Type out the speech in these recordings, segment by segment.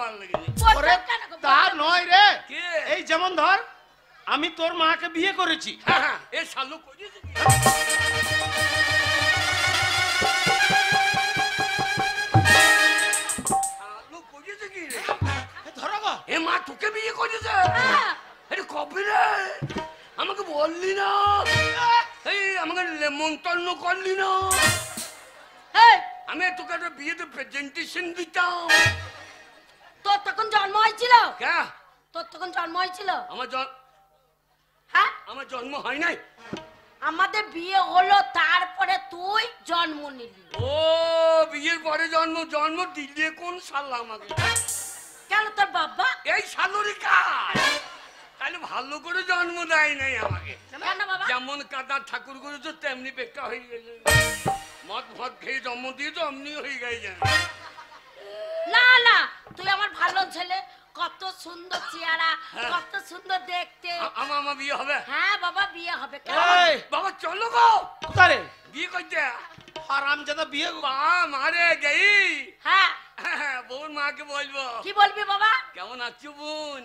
ভালো লাগে তা নয় রে, এই যেমন ধর আমি তোর মাকে বিয়ে করেছি। হ্যাঁ এ শালু করেছে কি শালু করেছে কি রে ধরো গো, এ মা তোকে বিয়ে করেছে? আরে কবে রে আমাকে বললি না? এই আমাকে নেমন্তন্ন করলি না? আমি তোকে একটা বিয়েতে প্রেজেন্টেশন দিতাম। তোর তখন জন্ম হয়েছিল? কে? তোর তখন জন্ম হয়েছিল? হ্যাঁ আমার জন্ম হয় নাই। আমাদের বিয়ে হলো তারপরে তুই জন্ম নিলি। ও বিয়ের পরে জন্ম দিলে কোন সাল আমাকে? কেন তোর বাবা এই শালুরি কাজ তাহলে ভালো করে জন্ম দেয় নাই আমাকে। কেন বাবা? যেমন কাদা ঠাকুর করেছো তেমনি পেটটা হয়ে গেছে। মদ ফদ খেয়ে জন্ম দিয়েছো অমনি হয়ে গেছে। না না তুই আমার ভালো ছেলে, কত সুন্দর চেহারা, কত সুন্দর দেখতে। আমার বিয়ে হবে? হ্যাঁ বাবা বিয়ে হবে। বাবা চলো গো। কোথায় বিয়ে করতে? হারামজাদা বিয়ে মারে গেই। হ্যাঁ বোন মাকে বলবো। কি বলবি বাবা? কেমন আছো বোন?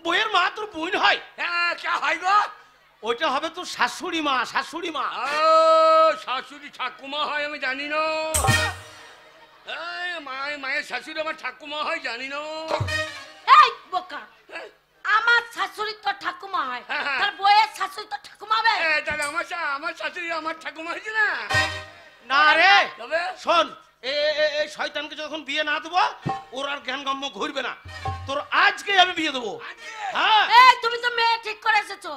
বইয়ের মা তোর বোন হয়? হ্যাঁ কে হয় গো? ওইটা হবে তোর শাশুড়ি মা। শাশুড়ি মা শাশুড়ি ঠাকুমা হয় আমি জানি না। মায়ের শাশুড়ি আমার ঠাকুমা হয় জানি না। এই বোকা, আমার শাশুড়ি তো ঠাকুমা হয়, তার বইয়ের শাশুড়ি তো ঠাকুমা হবে? তাহলে আমার শাশুড়ি আমার ঠাকুমা হয়েছে না? না রে তবে শোন, এই শয়তানকে যখন বিয়ে না দেবো ওর আর জ্ঞান গম্য ঘুরবে না। তোর আজকে আমি বিয়ে দেবো। হ্যাঁ এই তুমি তো মেয়ে ঠিক করে এসেছো,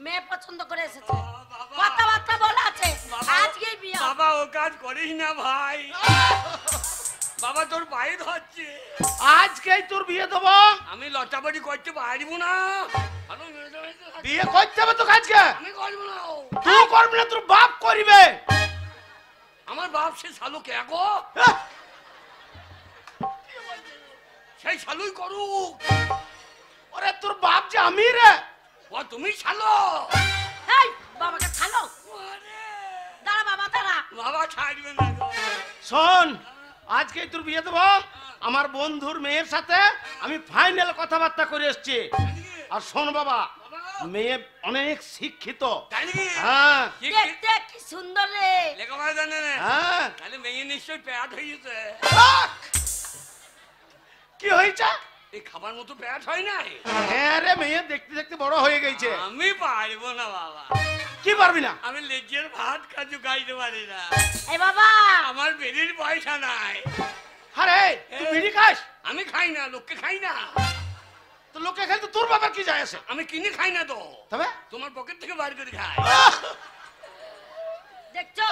মেয়ে পছন্দ করে এসেছো, কথাবার্তা বলা আছে, আজকেই বিয়ে। বাবা ও কাজ করিস না ভাই। বাবা তোর পায়ে ধরছে। আজকেই তোর বিয়ে দেবো। আমি লটাবাড়ি করতে পারবো না। বিয়ে করতে হবে তো আজকে। আমি করবো না। তুই করবি না, তোর বাপ করিবে। আমার বাপ সে শালু কে গো? সেই শালুই করুক। ওরে তোর বাপ যে আমি রে। ও তুমি শালো? এই বাবাকে ছাড়ো। দাঁড়া বাবা দাঁড়া। বাবা ছাড়বে না। শোন আজকে তোর বিয়ে দেবো। আমার বন্ধুর মেয়ের সাথে আমি ফাইনাল কথাবার্তা করে এসছি। আর শোন বাবা, মেয়ে অনেক শিক্ষিত। হ্যাঁ দেখতে কি সুন্দর রে। লেখাপড়া জানে না? হ্যাঁ তাহলে মেয়ে নিশ্চয়ই প্যাট হয়েছে। কি হয়েছে? এই খাবার মতো প্যাট হয় নাই? হ্যাঁ রে, মেয়ে দেখতে দেখতে বড় হয়ে গেছে। আমি পারবো না বাবা। কি পারবি না? আমি লেজের ভাত কাজু খাইতে পারি না। এই বাবা আমার বেরির পয়সা নাই। আরে তুই বিড়ি খাস? আমি খাই না, লোককে খাই না। তো লোকে খাই তো তোর বাবার কি যায় আসে? আমি কিনে খাই না তো। তবে তোমার পকেট থেকে বার করে খাই। দেখছো?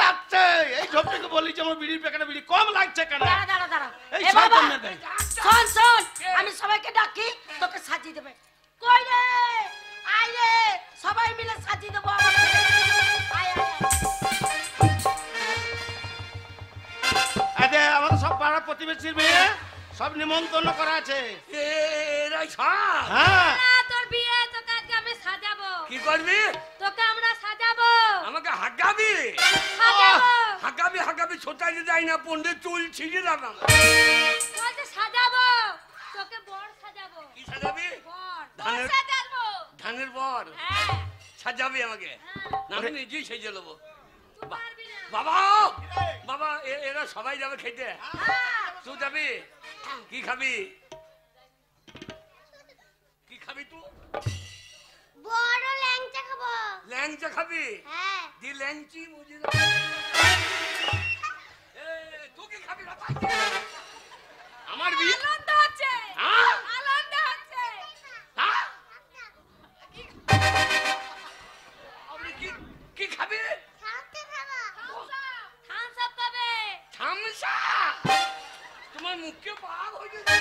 এই ঝোপটাকে বলি যে আমার বিড়ির প্যাকেটে বিড়ি কম লাগছে কেন? দাঁড়া দাঁড়া দাঁড়া। এই এ বাবা শয়তান না দেয়। শোন শোন, আমি সবাইকে ডাকি তোকে সাজিয়ে দেবে। কই রে আয় রে, সবাই মিলে সাজিয়ে দেবো আমাকে। আয় আয় আরে আমাদের সব পাড়া প্রতিবেশীর মেয়ে সব নিমন্ত্রণ করা আছে। এরাই সব? হ্যাঁ তোর বিয়ে, তোকে আজকে আমি সাজাবো। কি করবি? তোকে আমরা সাজাবো। আমাকে হাঁকাবি? সাজাবো হাঁকাবি হাঁকাবি ছোটাইতে যাই না, পন্ডে চুল ছিঁড়ে যাবে। বলতে সাজাবো, তোকে বর সাজাবো। কি সাজাবি? বর ধানের- সাজাবো। ধানের বর হ্যাঁ সাজাবি আমাকে? না আমি নিজেই সেজে নেবো। তুই পারবি না। বাবা বাবা এরা সবাই যাবে খেতে। তুই যাবি? কি খাবি? কি খাবি তুই? বড় ল্যাংচা খাবো। ল্যাংচা খাবি? হ্যাঁ দি ল্যাংচি মুজি না। তুই কি খাবি? আমার বিয়ে আনন্দ হচ্ছে, হ্যাঁ? আনন্দ হচ্ছে। হ্যাঁ? আপনি কি খাবি? খাওয়াতে খাবো। থামস আপ পাবে। থামসা? তোমার মুখে বাঘ হয়ে গেছে।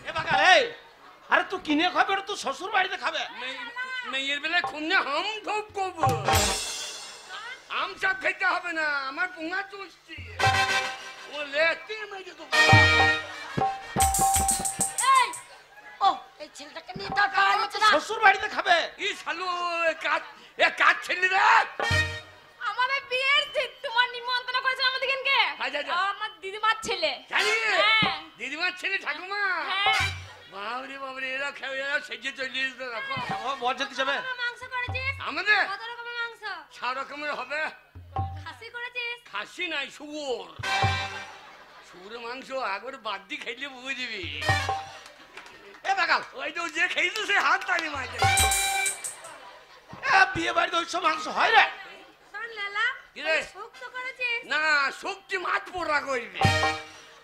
এ বাকা এই, আরে তুই কিনে খাবে ওটা তুই শ্বশুর বাড়িতে খাবে। মেয়ের বেলায় খুবনে হাম ধপ করবো। আম চাপ খেতে হবে না, আমার পুঙা চুষছি। ও লেতে মেরে দেবো। এই ও এই ছেলেটাকে নিয়ে তো পাওয়া যাচ্ছে না। শ্বশুর বাড়িতে খাবে। ই শালু কাজ ছেলে রে। আমাদের বিয়ের দিন তোমার নিমন্ত্রণ করেছিল, আমাদেরকে আচ্ছা, আচ্ছা। আমার দিদিমার ছেলে। জানি হ্যাঁ। দিদিমার ছেলে ঠাকুমা হ্যাঁ। বাবরে বাবরে এরা খেয়ে এরা সেজে চলে এসে রাখো ও বরযাত্রী যাবে। মাংস করেছিস? আমাদের কত রকমের মাংস? 6 রকমের হবে। খাসি করেছিস? খাসি নাই শুয়োর শুয়োরের মাংস একবার বাদ দিয়ে খাইলে বুঝবি এ বাগাল, ওই তো যে খেয়েছে সে হাত তালি মাঝে বিয়ে বাড়িতে ওই সব মাংস হয় রে? শোন লালা, কি রে? শুক্তো করেছিস? না শক্তি মাছ পোড়া করবে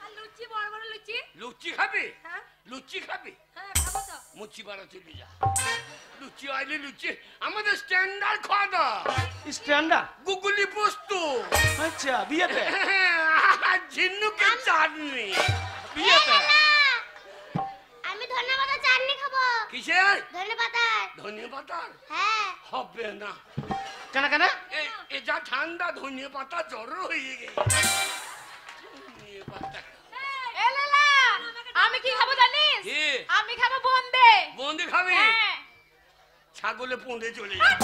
আর লুচি, বড় বড় লুচি? লুচি খাবি হ্যাঁ। লুচি খাবি হ্যাঁ, খাবো তো। মুচি বাড়া চলে যা লুচি আইলে লুচি আমাদের স্ট্যান্ডার্ড খাওয়া দাওয়া স্ট্যান্ডার্ড। গুগলি পোস্ত আচ্ছা, বিয়েতে ঝিনুকের চাটনি বিয়েতে আমি ধন্যবাদ চাটনি খাবো। কিসের ধন্যবাদ। ধনিয়া পাতার হ্যাঁ। হবে না কেন কেন? এ যা ঠান্ডা ধনিয়া পাতা জ্বর হয়ে গেছে ধনিয়া পাতা এ লালা, আমি কি খাবো জানিস? কি? আমি খাবো বোঁদে। বন্দি খাবি হ্যাঁ। ছাগলে পুঁদে চলে যায়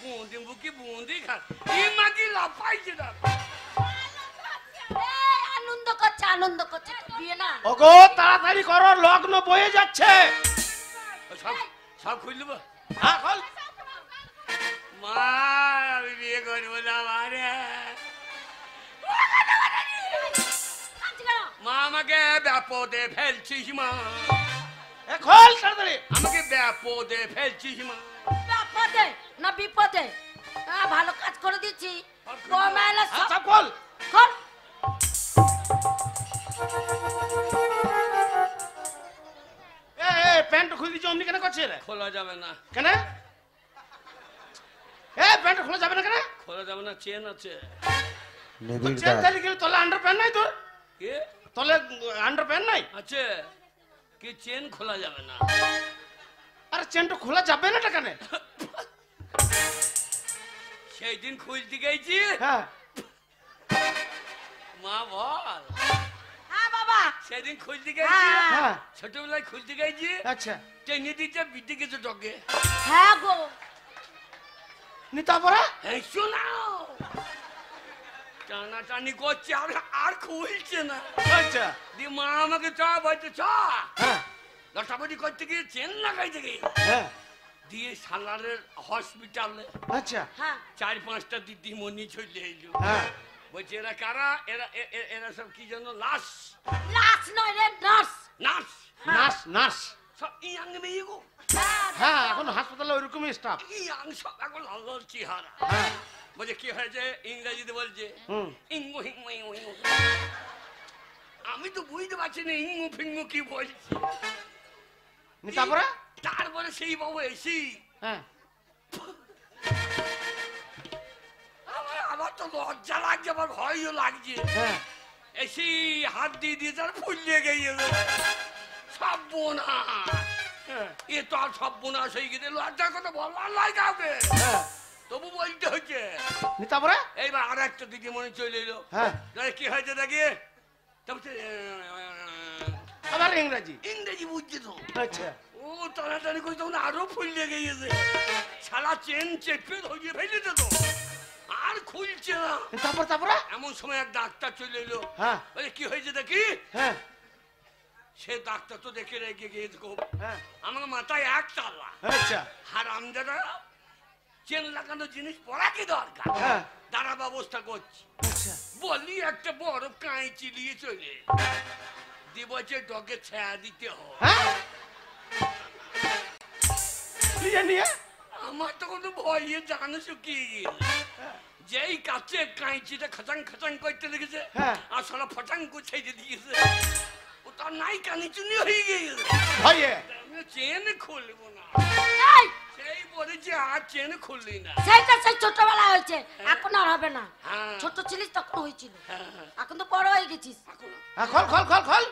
বন্দি বুকি বন্দি খা এই মাগি লাফাইছে না এই, আনন্দ করছে, আনন্দ করছে। তো বিয়ে না? ওগো তাড়াতাড়ি করো, লগ্ন বয়ে যাচ্ছে। সব সব খুললি বা হ্যাঁ খোল। মা আমি বিয়ে করবো না মারে আজকে কেন? মা আমাকে ব্যাপদে ফেলছিস মা এ খোল তাড়াতাড়ি। আমাকে ব্যাপদে ফেলছিস মা বিপদে না বিপদে? ভালো কাজ করে দিচ্ছি। বৌমা এলে হ্যাঁ, সব খোল। খোল। প্যান্ট খুলে দিচ্ছ অমনি কেন করছে রে? খোলা যাবে না কেন? প্যান্ট খোলা যাবে না কেন? খোলা যাবে না চেন আছে চেন তালি গেলে তলে আন্ডার প্যান্ট নাই তোর? কে তলে আন্ডার প্যান্ট নাই? আছে কি চেন খোলা যাবে না আরে চেনটা খোলা যাবে না কেন? সেই দিন খুলতে গেছি হ্যাঁ মা বল হ্যাঁ বাবা। সেদিন খুলতে গেছি হ্যাঁ। হ্যাঁ ছোটবেলায় খুলতে গেছি আচ্ছা টেনে দিতে বিদ্যে গেছে ডগে হ্যাঁ গো। নি তারপরে এই শোনাও টানাটানি করছে আর আর খুলছে না আচ্ছা দিয়ে মা আমাকে চ বলছে চ হ্যাঁ লটাপটি করতে গিয়ে চেন লাগাইতে গিয়ে হ্যাঁ দিয়ে সালারের হসপিটালে আচ্ছা হ্যাঁ 4-5টা দিদিমণি চলে এলো হ্যাঁ বলছে এরা কারা এরা এরা সব কি যেন লাশ লাশ নয় রে, নার্স। নার্স নার্স নার্স সব ইয়াং মেয়ে গো হ্যাঁ এখন হাসপাতালে ওইরকমই স্টাফ ইয়াং সব এখন লাল লাল চেহারা হ্যাঁ বলছে কি হয়েছে ইংরেজিতে বলছে হুম ইঙ্গু হিঙ্গু ইঙ্গু ইঙ্গু আমি তো বুঝতে পারছি না ইঙ্গু ফিঙ্গু কি বলছে নি তারপরে তারপরে সেই বাবু এসি হ্যাঁ আমার তো লজ্জা লাগছে আমার ভয়ও লাগছে হ্যাঁ এসি হাত দিয়ে দিয়ে তার ফুলিয়ে গিয়ে সব বোনা হ্যাঁ এ তো আর সব বোনা হয়ে গেছে লজ্জার কথা বলবার লাই কাউকে হ্যাঁ তবু বলতে হচ্ছে নি তারপরে এইবার আর একটা দিদিমণি চলে এলো হ্যাঁ কি হয়েছে দেখি তারপরে আবার ইংরেজি ইংরেজি বুঝছে তো আচ্ছা ও টানাটানি করে তখন আরো ফুলিয়ে গিয়েছে সারা চেন চেপে ধরিয়ে ফেলেছে তো আর খুলছে না তারপর তারপরে এমন সময় এক ডাক্তার চলে এলো হ্যাঁ বলে কি হয়েছে দেখি হ্যাঁ সে ডাক্তার তো দেখে রেগে গিয়েছে খুব হ্যাঁ আমার মাথায় এক তালা আচ্ছা আর আমদাদা চেন লাগানো জিনিস পড়া কি দরকার হ্যাঁ দাঁড়া ব্যবস্থা করছি আচ্ছা বলি একটা বড় কাঁচি নিয়ে চলে দিবসে ডগে ছায়া দিতে হয় হ্যাঁ নিয়ে নিয়ে আমার তো কোনো ভয়ে জানো শুকিয়ে গেল যেই কাছে কাঁচিটা খাচাং খাচাং করতে লেগেছে হ্যাঁ। আর সারা ফটাং করে ছেড়ে দিয়েছে ও তার নাই কানি চুনি হয়ে গিয়েছে ভয়ে আমি চেন খুলবো না এই, সেই বলেছে আর চেন খুললি না সেইটা সেই ছোটবেলা হয়েছে, এখন আর হবে না। হ্যাঁ। ছোট ছিলিস তখন হয়েছিল, হ্যাঁ, হ্যাঁ। এখন তো বড় হয়ে গেছিস। এখন হ্যাঁ খোল খোল খোল খোল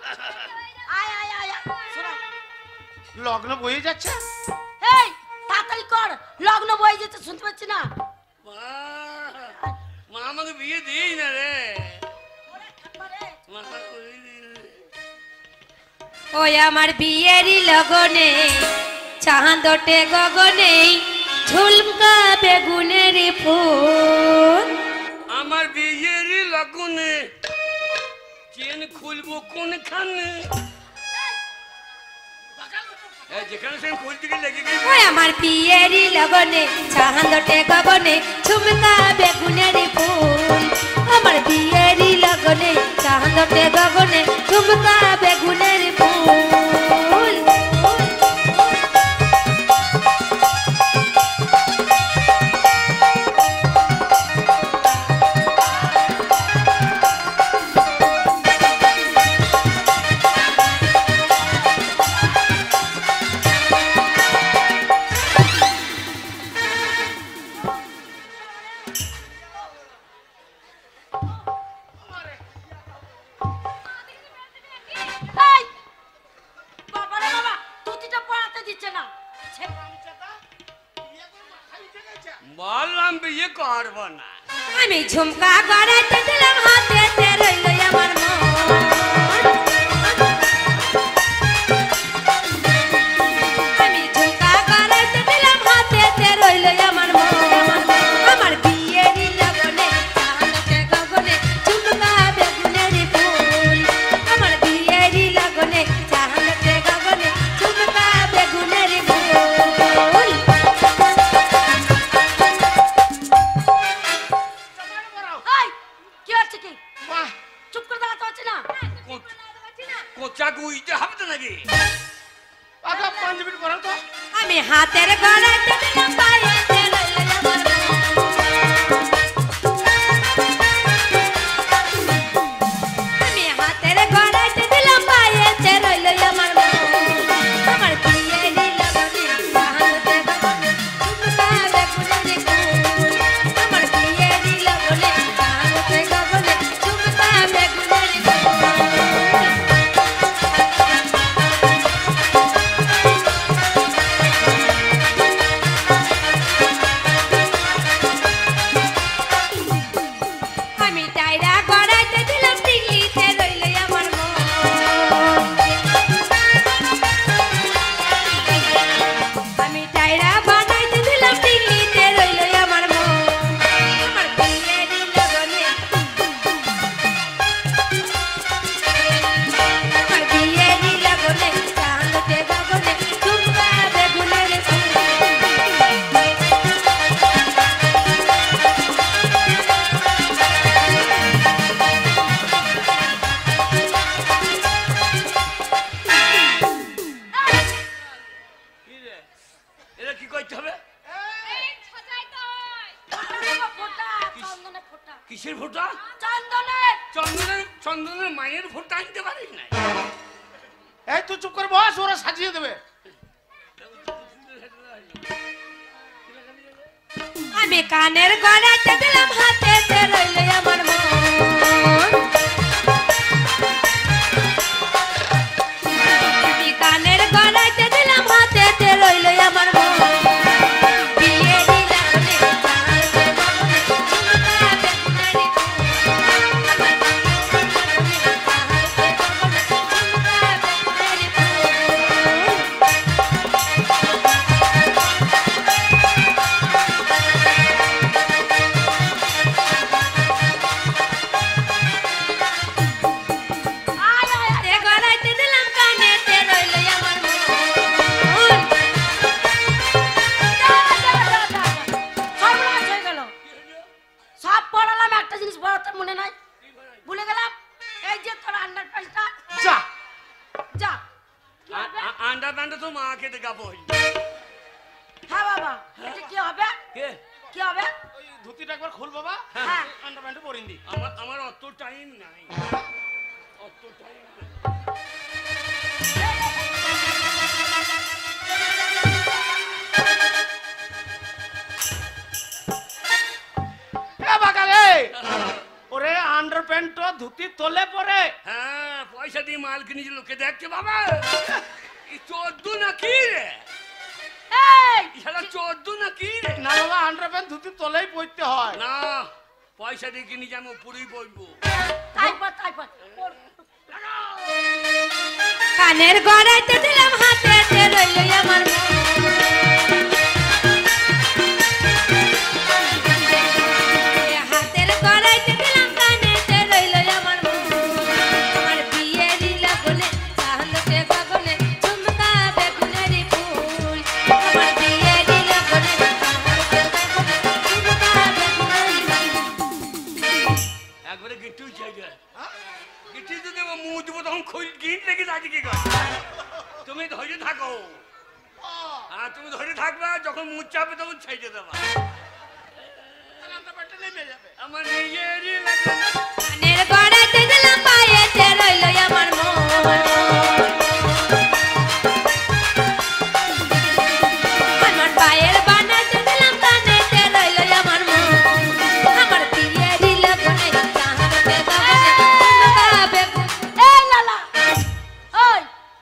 আয় আয় আয় আয়, শোনো। লগ্ন বয়ে যাচ্ছে এই তাড়াতাড়ি কর, লগ্ন বয়ে যেতে শুনতে পাচ্ছি না। মা মা আমাকে বিয়ে দিই না রে মা আমাকে বিয়ে দিই না রে। ওই আমার বিয়েরই লগনে চাঁদটে গগনে ঝুলকা বেগুনের ফুল আমার বিয়েরই লগনে চেন খুলবো কোনখানে যেখানে সে খুলতে গিয়ে লেগে গেছে ওই আমার বিয়েরই লগনে চাঁদটে গগনে ঝুমকা বেগুনের ফুল আমার বিয়েরই লগনে চাঁদটে গগনে ঝুমকা বেগুনের ফুল এই, বাবারে বাবা, ধুতিটা পরাতে দিচ্ছে না। ছে, বললাম বিয়ে করবো না আমি ঝুমকা গড়াইতে দিলাম হাতে রইল আমার মন আমি ঝুমকা গড়াইতে দিলাম হাতে রইল আমার মন আমার বিয়েরই লগনে চাঁদটে গগনে ঝুমকা বেগুনের ফুল আমার বিয়েরই লগনে চাঁদটে গগনে ঝুমকা বেগুনের ফুল এই, কি হচ্ছে কি? বাহ, চুপ করে দাঁড়াতে হচ্ছে না? কোচা গুইতে হবে তো নাকি আচ্ছা 5 মিনিট করো তো। আমি হাতের গড়াইতে দিলাম পায়েতে রইল আমার মন আমি হাতের গড়াইতে দিলাম পায়েতে রইল আমার মন আমার বিয়েরই লগনে চাঁদটে গগনে ঝুমকা বেগুনের ফুল আমার বিয়েরই লগনে চাঁদটে গগনে ঝুমকা বেগুনের ফুল আমি টাইরা গড়াইতে দিলাম টিকলিতে রইল আমার মন আমি টাইরা বানাইতে দিলাম টিকলিতে রইল আমার মন আমার বিয়েরই লগনে আমার বিয়েরই লগনে চাঁদটে গগনে ঝুমকা বেগুনের ফুল কি রে এটা কি করতে হবে বাবা, ফোঁটা, চন্দনের ফোঁটা। কিসের ফোঁটা চন্দনের। চন্দনের মায়ের ফোঁটা আনতে পারিস না এই তুই চুপ করে বস, ওরা সাজিয়ে দেবে। আমি কানের গড়াইতে দিলাম হাতে রইল আমার মন আমি কানের গড়াইতে দিলাম হাতে রইল আমার মন বিয়েরই লগনে চাঁদটে গগনে ঝুমকা বেগুনের ফুল আমার বিয়েরই লগনে চাঁদটে গগনে ঝুমকা বেগুনের ফুল আয়, আয়, আয়। হাতে গড়াইতে দিলাম কানেতে রইল আমার মন সর্বনাশ হয়ে গেল। সব পড়ালাম, একটা জিনিস পড়াতে মনে নাই, ভুলে গেলাম। এই যে তোর আন্ডার প্যান্টটা, যা, যা। কি হবে? আন্ডা প্যান্ডা তো মাকে দেখাবো হ্যাঁ বাবা, এটা কি হবে? কে কি হবে? ওই ধুতিটা একবার খুল বাবা, হ্যাঁ। আন্ডারপ্যান্টে পরিয়ে দি। আমার অত টাইম নাই অত টাইম নাই এ বাগালে, ওরে আন্ডারপ্যান্ট ধুতি তোলে পরে। হ্যাঁ পয়সা দিয়ে মাল কিনেছি লোকে দেখছে বাবা এই 14 নাকি রে এই, শালা 14 নাকি রে না বাবা, আন্ডারপ্যান্ট ধুতি তোলেই পরতে হয়। না পয়সা দিয়ে কিনেছি আমি উপরেই বলবো তাই পর, তাই পর। কানের গড়াইতে দিলাম হাতে রইল আমার মন হাতের গড়াইতে দিলাম কানেতে গিট্টু চাই গিট্টি যদি মুখ দেবো তখন গিট লেগে থাকে কি কর তুমি ধরে থাকো হ্যাঁ তুমি ধরে থাকবা যখন মুখ চাপে তখন ছেড়ে দেবা আমার নিজেরই লাগে কানের গড়াতে দিলাম পায়েতে রইল আমার মন আমার পায়ের বানাতে দিলাম কানেতে রইল আমার মন আমার বিয়েরই লগনে চাহাতে গাবে এই লালা ওই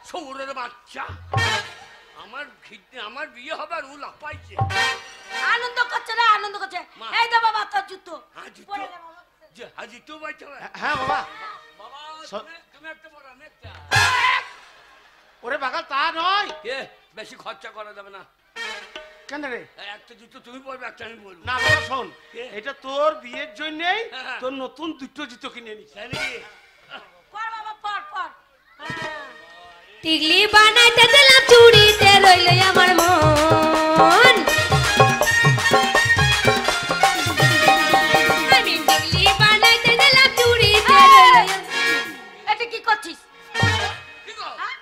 সৌরের বাচ্চা আমার বিয়ে হবে আর ও লাফাইছে আনন্দ করছে না আনন্দ করছে মা। এই দে বাবা তোর জুতো হ্যাঁ জুতো পরে দে বাবা। হাজি তো বাইতে হ্যাঁ বাবা বাবা স- তুমি একটা বড় আমি একটা ওরে বাগাল তা নয় এ বেশি খরচা করা যাবে না কেন রে একটা জুতো তুমি পরবে একটা আমি বলবো না বাবা শোন কে? এটা তোর বিয়ের জন্যই হ্যাঁ। তোর নতুন দুটো জুতো কিনে নিস তাই নাকি? পর বাবা পর পর হ্যাঁ। টিকলি বানাইতে দিলাম চুড়িতে রইল আমার মন আমি টিকলি বানাইতে দিলাম চুড়িতে রইল এটা কি করছিস কি গো? হ্যাঁ?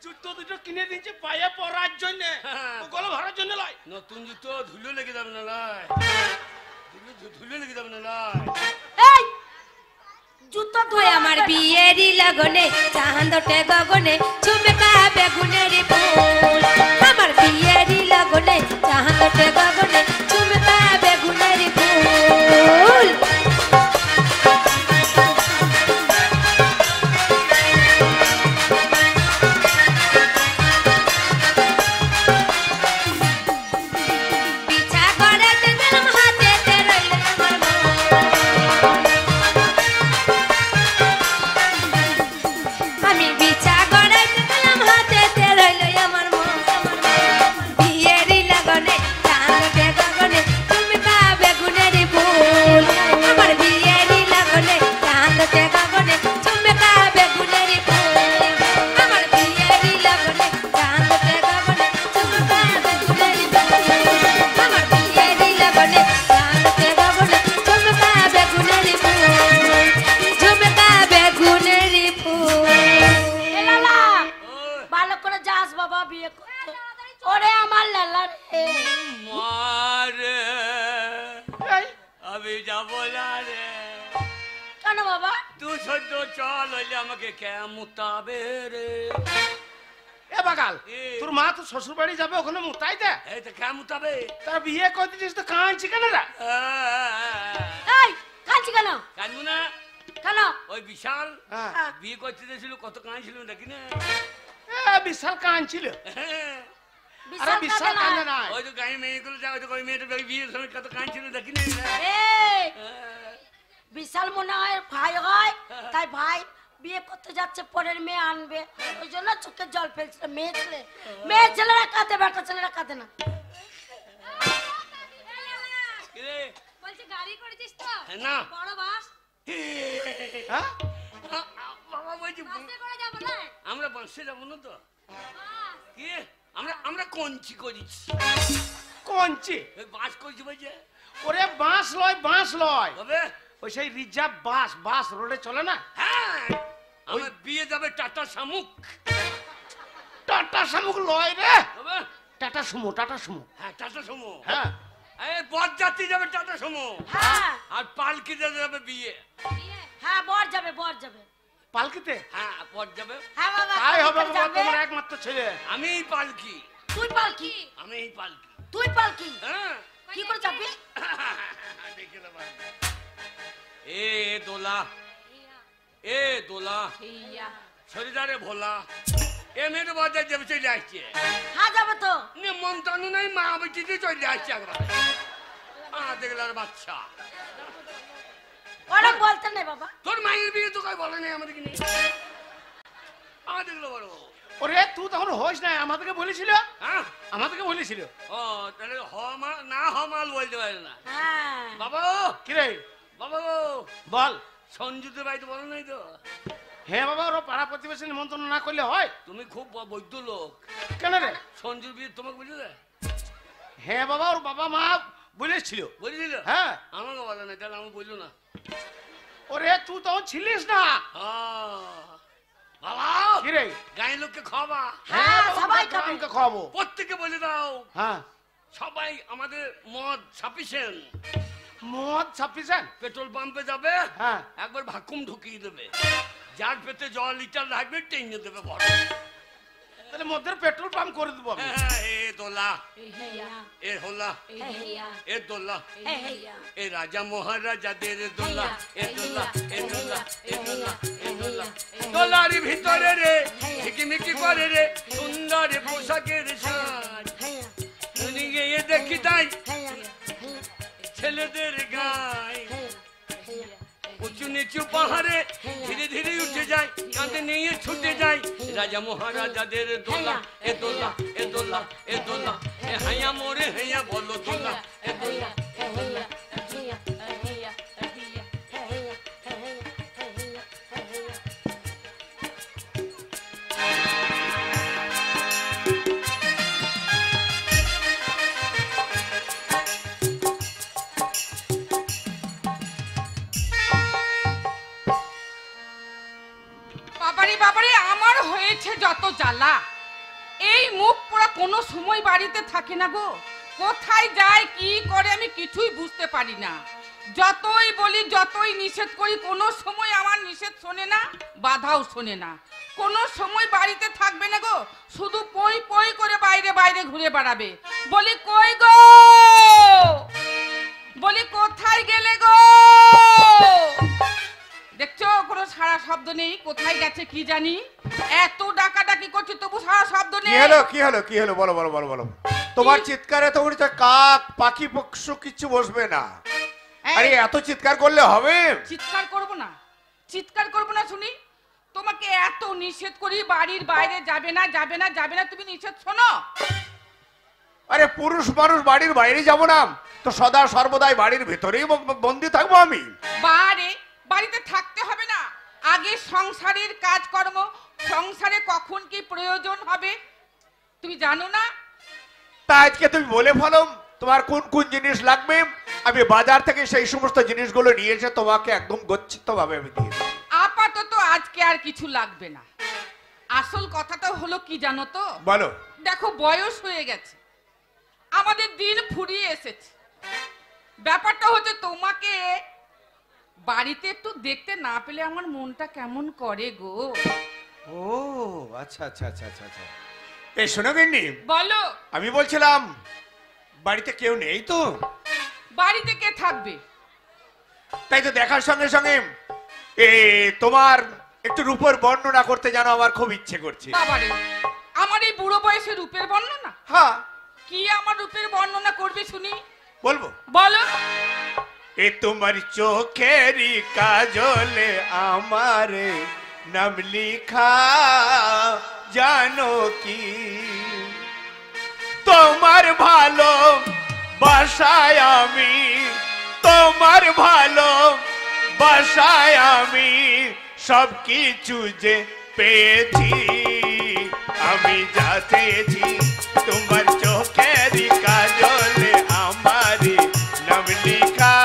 জুতো দুটো কিনে দিয়েছে পায়ে পরার জন্য হ্যাঁ। গলা ভরার জন্য লয় নতুন জুতো ধুলো লেগে যাবে না লাই ধুলো লেগে যাবে না লাই এই জুতো ওই আমার বিয়েরই লগনে চাঁদটে গগনে চুমকা বেগুনের ফুল আমার বিয়েরই লগনে চাঁদটে গগনে চুমকা বেগুনের ফুল পিছা করাতে দিলাম হাতেতে রইল আমার মন আমি বিছা গড়াইতে দিলাম হাতেতে রইল আমার মন বিয়েরই লগনে চাঁদটে গগনে চুমকা বেগুনের ফুল আমার বিয়েরই লগনে চাঁদটে গগনে চুমকা বেগুনের ফুল আমার বিয়েরই লগনে চাঁদটে গগনে চুমকা বেগুনের ফুল আমার বিয়েরই লগনে চাঁদটে গগনে চুমকা বেগুনের ফুল চুমকা বেগুনের ফুল এ লালা ওই, ভালো করে যাস বাবা বিয়ে করতে ওরে আমার লালা রে মারে এই, আমি যাবো না রে কেন বাবা তুই সদ্য চল হইলে আমাকে কেমুতাবে রে এ বাগাল এ। তোর মা তো শ্বশুর বাড়ি যাবে ওখানে মুতাই দে এই তো কেমুতাবে তার বিয়ে করে দিচ্ছিস তো কাঁদছি কেন রে এই কাঁদছি কেন কানবো না কেন ওই বিশাল হ্যাঁ। বিয়ে করতে দিয়েছিল কত কাঁদছিল দেখি না বিশাল কাঁদছিল আরে বিশাল বিশাল কাঁদে কাঁদে না। নাই ওই তো গায়ে মেয়েগুলো যা ওই তো ওই মেয়েটা বিয়ের সময় কত কাঁদছিল দেখি না এই বিশাল মনে হয় ভাই হয় তাই ভাই বিয়ে করতে যাচ্ছে পরের মেয়ে আনবে ওই জন্য চোখে জল ফেলছিল মেয়ে ছেলেরা কাঁদে বেটা ছেলেরা কাঁদে না কিরে? বলছি গাড়ি করেছিস তো না বড় বাস হ্যাঁ বাবা বলছি করে যাবো না আমরা বাঁশে যাবো না তো কি আমরা আমরা কঞ্চি করেছি কঞ্চি ওই বাঁশ করছি বলছে ওরে বাঁশ লয় তবে ওই সেই রিজার্ভ বাস রোডে চলে না হ্যাঁ আমার বিয়ে যাবে টাটা শামুক টাটা শামুক লয় রে তবে টাটা সুমো হ্যাঁ টাটা সুমো হ্যাঁ এই বরযাত্রী যাবে টাটা সুমো হ্যাঁ আর পালকিতে যাবে বিয়ে হ্যাঁ বর যাবে পালকিতে হ্যাঁ বর যাবে হ্যাঁ বাবা তাই হবে পালকিতে বাবা যাবে। তোমার একমাত্র ছেলে আমি পালকি তুই পালকি আমি এই পালকি তুই পালকি হ্যাঁ কি করে যাবি দেখে নেবো। এ দোলা এ দোলা শরীরে ভোলা এ মেয়ের বাজার যাবে চলে আসছে হ্যাঁ যাবে তো নিমন্ত্রণ নাই মা বেটিতে চলে আসছে একবার দেখলার বাচ্চা ওরা বলতে নেই বাবা তোর মায়ের বিয়ে তো কই বলে নাই আমাদেরকে নিয়ে দেখলো বড় ওরে তুই তখন হোস না আমাদেরকে বলেছিল হ্যাঁ ও তাহলে না মাল বলতে পারে না হ্যাঁ বাবা কিরে বাবা বল সঞ্জুদের বাড়িতে বলো নাই তো হ্যাঁ বাবা ওরা পাড়া প্রতিবেশী নিমন্ত্রণ না করলে হয় তুমি খুব বৈদ্য লোক কেন রে সঞ্জুর বিয়ে তোমাকে বুঝলে হ্যাঁ বাবা ওর বাবা মা বলেছিল বুঝেছিল হ্যাঁ আমাকে বলে নাই তাহলে আমি বললো না ওরে তুই তখন ছিলিস না। বাবা কি রে? গায়ের লোককে খাওয়াবা। হ্যাঁ, সবাই খাবে। আমাকে খাওয়াবো। প্রত্যেকে বলে দাও হ্যাঁ, সবাই আমাদের মদ সাফিসিয়েন্ট। মদ সাফিসিয়েন্ট। পেট্রোল পাম্পে যাবে, হ্যাঁ। একবার ভাকুম ঢুকিয়ে দেবে, যার পেটে জল লিটার লাগবে টেনে দেবে বড়। তাহলে মধ্যে পেট্রোল পাম্প করে দেবো আমি। এ দোলা, এই হেয়া, এ হোলা, এই হেয়া, এ দোলা, এই হেয়া, এ রাজা মহারাজাদের দোলা, এ দোলা, এ দোলা, এ দোলা, এ দোলা। দোলার ভিতরে রে ঝিকিমিকি করে রে সুন্দর পোশাকের সাজ, হেয়া, গিয়ে দেখি তাই হেয়া, ছেলেদের গায়। হেয়া, হেয়া, উঁচু নিচু পাহাড়ে ধীরে ধীরে উঠে যায়, কাঁধে নিয়ে ছুটে যায় রাজা মহারাজাদের দোলা, এ দোলা, এ দোলা, এ দোলা, এ হাইয়া মোরে হাইয়া বলো দোলা, এ দোলা। হেয়া, হেয়া, হেয়া, হেয়া, হেয়া, হেয়া, হেয়া। বাবারে বাবারে, আমার হয়েছে যত জ্বালা। এই মুখ পোড়া কোনো সময় বাড়িতে থাকে না গো। কোথায় যায় কি করে আমি কিছুই বুঝতে পারি না। যতই বলি যতই নিষেধ করি কোনো সময় আমার নিষেধ শোনে না, বাধাও শোনে না। কোনো সময় বাড়িতে থাকবে না গো, শুধু পই পই করে বাইরে বাইরে ঘুরে বেড়াবে। বলি কই গো, বলি কোথায় গেলে গো। দেখছো কোনো সারা শব্দ নেই, কোথায় গেছে কি জানি। এত ডাকাডাকি করছি তবু সারা শব্দ কি নেই। হলো কি হলো কি হলো বলো বলো বলো বলো। তোমার চিৎকারে তো উঠছে কাক পাখি পশু কিছু বসবে না। এই, আরে এত চিৎকার করলে হবে? চিৎকার করব না, চিৎকার করব না শুনি। তোমাকে এত নিষেধ করি বাড়ির বাইরে যাবে না যাবে না যাবে না, তুমি নিষেধ শোনো। আরে পুরুষ মানুষ বাড়ির বাইরে যাব না তো সদা সর্বদাই বাড়ির ভেতরেই বন্দি থাকবো আমি? বারে বাড়িতে থাকতে হবে না, আগে সংসারের কাজকর্ম, সংসারে কখন কি প্রয়োজন হবে তুমি জানো না? তা আজকে তুমি বলে ফেলো তোমার কোন কোন জিনিস লাগবে, আমি বাজার থেকে সেই সমস্ত জিনিসগুলো নিয়ে এসে তোমাকে একদম গচ্ছিত ভাবে আমি দিয়ে দেবো। আপাতত আজকে আর কিছু লাগবে না। আসল কথাটা হলো কি জানো তো? বলো। দেখো বয়স হয়ে গেছে, আমাদের দিন ফুরিয়ে এসেছে। ব্যাপারটা হচ্ছে তোমাকে বাড়িতে একটু দেখতে না পেলে আমার মনটা কেমন করে গো। ও আচ্ছা আচ্ছা আচ্ছা আচ্ছা আচ্ছা। এই শোনো গিন্নি, বলো। আমি বলছিলাম বাড়িতে কেউ নেই তো? বাড়িতে কে থাকবে? তাই তো দেখার সঙ্গে সঙ্গে তোমার একটু রূপের বর্ণনা করতে জানো আমার খুব ইচ্ছে করছে। বাবারে, আমার এই বুড়ো বয়সে রূপের বর্ণনা? হ্যাঁ কি আমার রূপের বর্ণনা করবে শুনি? বলবো। বলো। এ তোমার চোখেরই কাজলে আমারে নাম লিখা জানো কি, তোমার ভালো বাসায় আমি, তোমার ভালো বাসায় আমি সব কিছু যে পেয়েছি, আমি যা চেয়েছি তোমার চোখেরই কাজলে আমারে নাম লিখা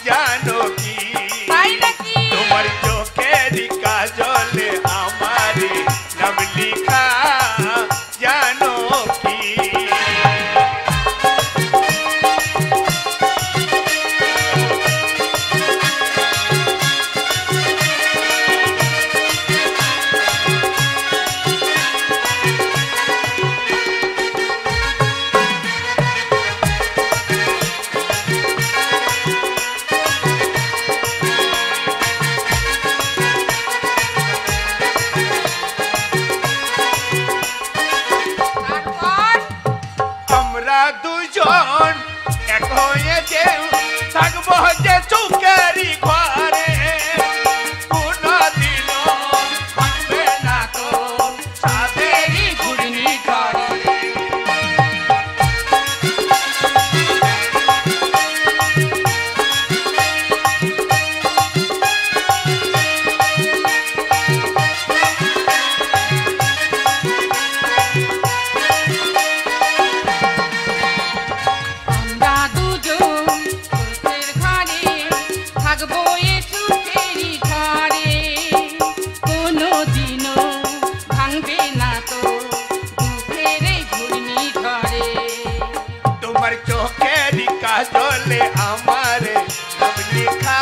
জানো কি, তাই নাকি? তোমার চোখেরই কাজলে আমারে নাম লিখা জানো কি। বয়ে সুখেরই ঘরে, কোনোদিনও ভাঙবে না তো দুঃখের এই ঘূর্ণি ঝড়ে। তোমার চোখের কাজলে আমার নাম লেখা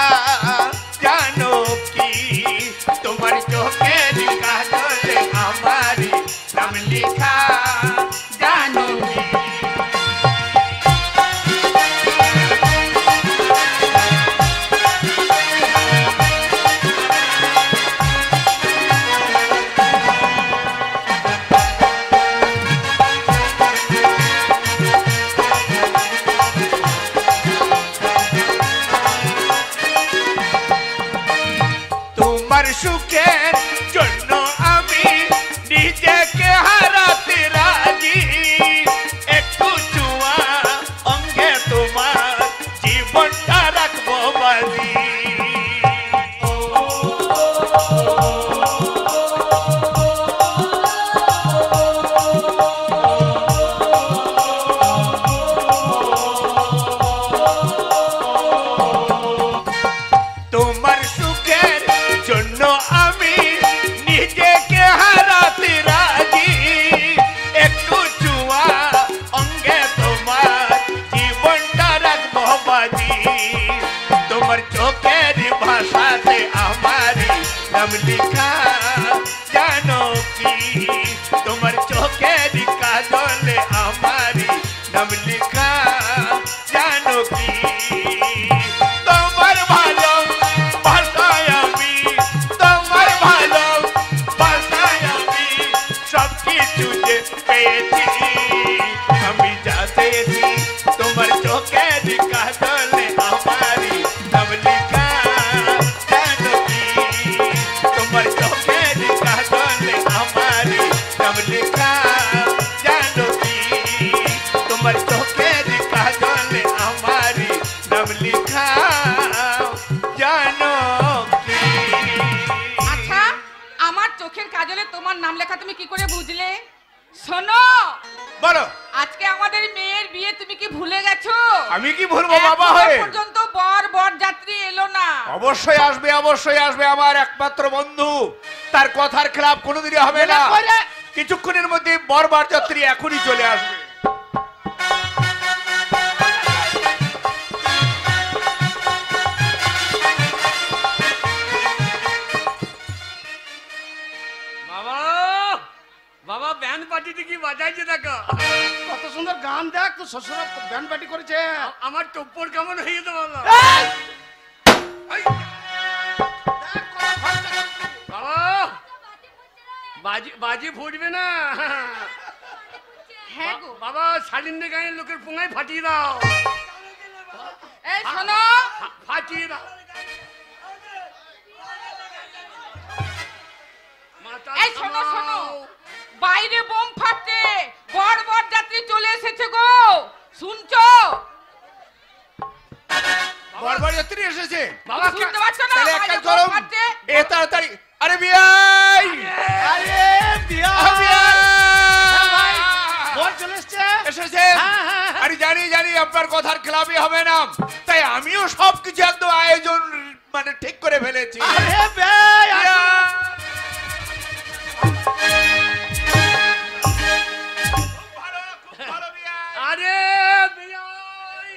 জানো কি, তোমার চোখের কাজলে আমার নাম লেখা জানো কি। তোমার সুখের জন্য আমি নিজেকে হারাতে রাজি, একটু চুয়া অঙ্গে তোমার জীবনটা রাখবো বাজি। তোমার সুখের জন্য আমি নিজেকে হারাতে রাজি, একটু চুয়া অঙ্গে তোমার জীবনটা রাখবো বাজি। তোমার চোখের ভাষাতে আমারই নাম লেখা জানো কি, তোমার চোখের কাজলে আমারই নাম লেখা জানো কি। তোমার ভালো ভাষায় আমি, তোমার ভালো ভাষায় আমি সব কিছু যে পেয়েছি, আমি যা চেয়েছি তোমার চোখের কাজলে আমারই নাম লেখা জানো কি, তোমার চোখের কাজলে আমারই নাম লেখা জানো কি, তোমার চোখের কাজলে আমারই নাম লেখা জানো কি। আচ্ছা, আমার চোখের কাজলে তোমার নাম লেখা তুমি কি করে বুঝলে? শোনো, বলো। আজকে আমাদের মেয়ের বিয়ে তুমি কি ভুলে গেছো? আমি কি ভুলবো বাবা এখনো হয়ে? পর্যন্ত বর যাত্রী এলো না। অবশ্যই আসবে, অবশ্যই আসবে, আমার একমাত্র বন্ধু, তার কথার খেলাপ কোনোদিনই হবে না। কিছুক্ষণের মধ্যে বর যাত্রী এখনই চলে আসবে। বাবা বাবা ব্যান্ড পার্টিতে কি বাজাইছে দেখো। কত সুন্দর গান, দেখ তো শ্বশুর ব্যান্ড পার্টি করেছে। আমার টপ্পর কেমন হয়ে যেতে বলো। এই! এই, দেখ কত খরচা করছে। বাবা বাজি বাজি ফুটবে না। হ্যাঁ গো। বাবা শালিন্দের গায়ের লোকের পোঙায় ফাটিয়ে দাও, এই শোনো, ফাটিয়ে দাও। মাথা এই শোনো থামাও। শোনো, বাইরে বোম ফাটছে, বর যাত্রী চলে এসেছে গো, শুনছো? বর যাত্রী এসেছে। বাবা শুনতে পাচ্ছ না? তাহলে বাইরে একটা বোম গরম ফাটছে। এ তাড়াতাড়ি। আরে বিয়াই, আরে বিয়া ভাই, বর চলে এসছে। এসেছে। হ্যাঁ, হ্যাঁ, হ্যাঁ। আরে জানি জানি আপনার কথার খেলাপই হবে না, তাই আমিও সবকিছু একদম আয়োজন মানে ঠিক করে ফেলেছি। আরে বেই, বিয়া। খুব ভালো, খুব ভালো বিয়াই। আরে বিয়াই।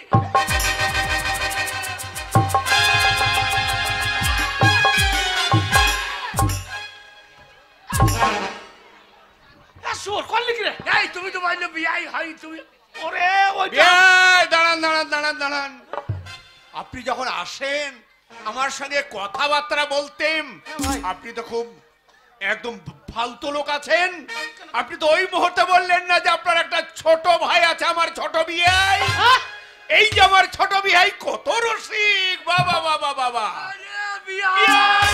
সুর কল লিখি রে। এই তুমি তো বললে বিয়াই হয় তুমি। ওরে ওইটা বিয়াই, দাঁড়ান দাঁড়ান দাঁড়ান দাঁড়ান, আপনি যখন আসেন আমার সঙ্গে কথাবার্তা বলতেন, আপনি তো খুব একদম ফালতু লোক আছেন। আপনি তো ওই মুহূর্তে বললেন না যে আপনার একটা ছোট ভাই আছে, আমার ছোট বিয়াই। এই যে আমার ছোট বিয়াই কত রসিক, বাবা বাবা বাবা। আরে বিয়াই।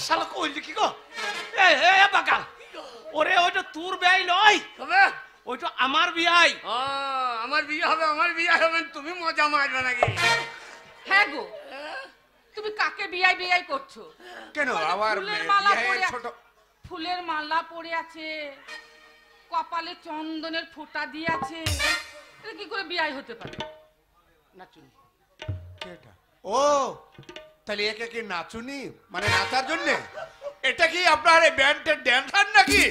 শালা কই লিখি গো। এ এ বাকাল, ওরে ওইটা তোর বিয়াই নয়, তবে ওইটা আমার বিয়াই। আমার বিয়ে হবে, আমার বিয়ে হবে, তুমি মজা মারবে নাকি? হ্যাঁ গো, তুমি কাকে বিয়াই করছো? কেন আমার ফুলের মালা বিয়াই পরে ছোট ফুলের মালা পরে আছে, কপালে চন্দনের ফোঁটা দিয়ে আছে, এটা কি করে বিয়ে হতে পারে? নাচুনি। এটা ও তাহলে একে কি নাচুনি মানে নাচার জন্য? এটা কি আপনার এই ব্যান্ডের ড্যান্সার নাকি?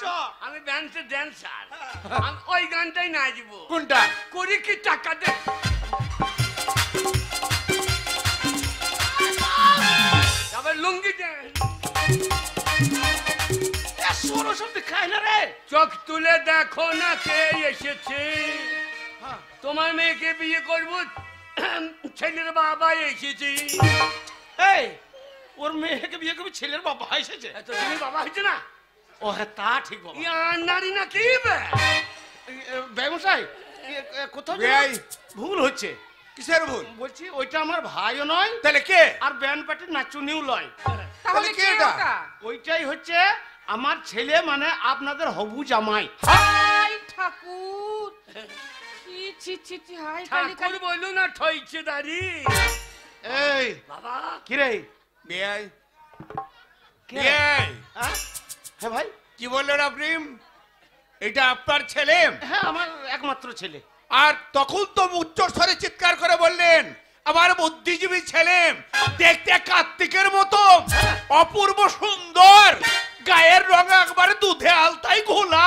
চ আমি ব্যান্ডের ড্যান্সার, আমি ওই গানটাই নাচবো। কোনটা? করি কি টাকা দে। তারপর লুঙ্গি dance। সরস্বতী খায় না রে। চোখ তুলে দেখো না কে এসেছে, তোমার মেয়েকে বিয়ে করবো, ছেলের বাবা এসেছে। এই ওর মেয়েকে বিয়ে করবি, ছেলের বাবা এসেছে। তো তুমি বাবা হয়েছে না? ও হ্যাঁ, তা ঠিক বাবা। ইয়ার নারী না কি বে? ব্যবসায় কোথাও যেন বেয়াই। ভুল হচ্ছে। কিসের ভুল? বলছি ওইটা আমার ভাইও নয়, তাহলে কে? আর ব্যান্ড পার্টির নাচুনিও লয়। তাহলে কে কে এটা? ওটা? ওইটাই হচ্ছে আমার ছেলে, মানে আপনাদের হবু জামাই। হাই ঠাকুর, ছি ছি ছি ছি, হাই কালী ঠাকুর কালী। বললো না ঠইছে দাঁড়ি। এই বাবা কি রে? বেয়াই কে? বেয়াই হ্যাঁ হ্যাঁ ভাই, কি বললেন আপনি? এটা আপনার ছেলে? হ্যাঁ আমার একমাত্র ছেলে। আর তখন তো উচ্চ স্বরে চিৎকার করে বললেন আমার বুদ্ধিজীবী ছেলে, দেখতে কার্তিকের মতো অপূর্ব সুন্দর, গায়ের রং একবারে দুধে আলতাই ঘোলা,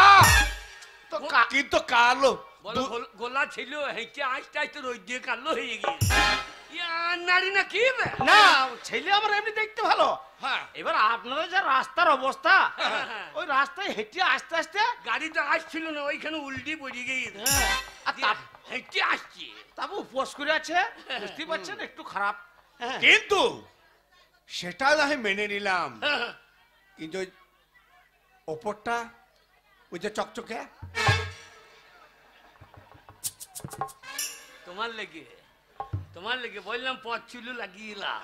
তো কিন্তু কালো। বলো গোলা ছিল, হেঁটে আসতে আসতে রোদ দিয়ে কালো হয়ে গিয়েছে। ইয়ার নারী না কি বে? না, ছেলে আমার এমনি দেখতে ভালো। হ্যাঁ এবার আপনারা যা রাস্তার অবস্থা, ওই রাস্তায় হেঁটে আস্তে আস্তে, গাড়ি তো আসছিল না, ওইখানে উল্টি পড়ে গিয়েছে। আর হেঁটে আসছি। তারপর উপোস করে আছে, বুঝতে পারছেন একটু খারাপ। হ্যাঁ। কিন্তু সেটা না হয় মেনে নিলাম, কিন্তু ওই ওপরটা ওই যে চকচকে, তোমার লেগে বললাম পথ চুলু লাগিয়েলাম।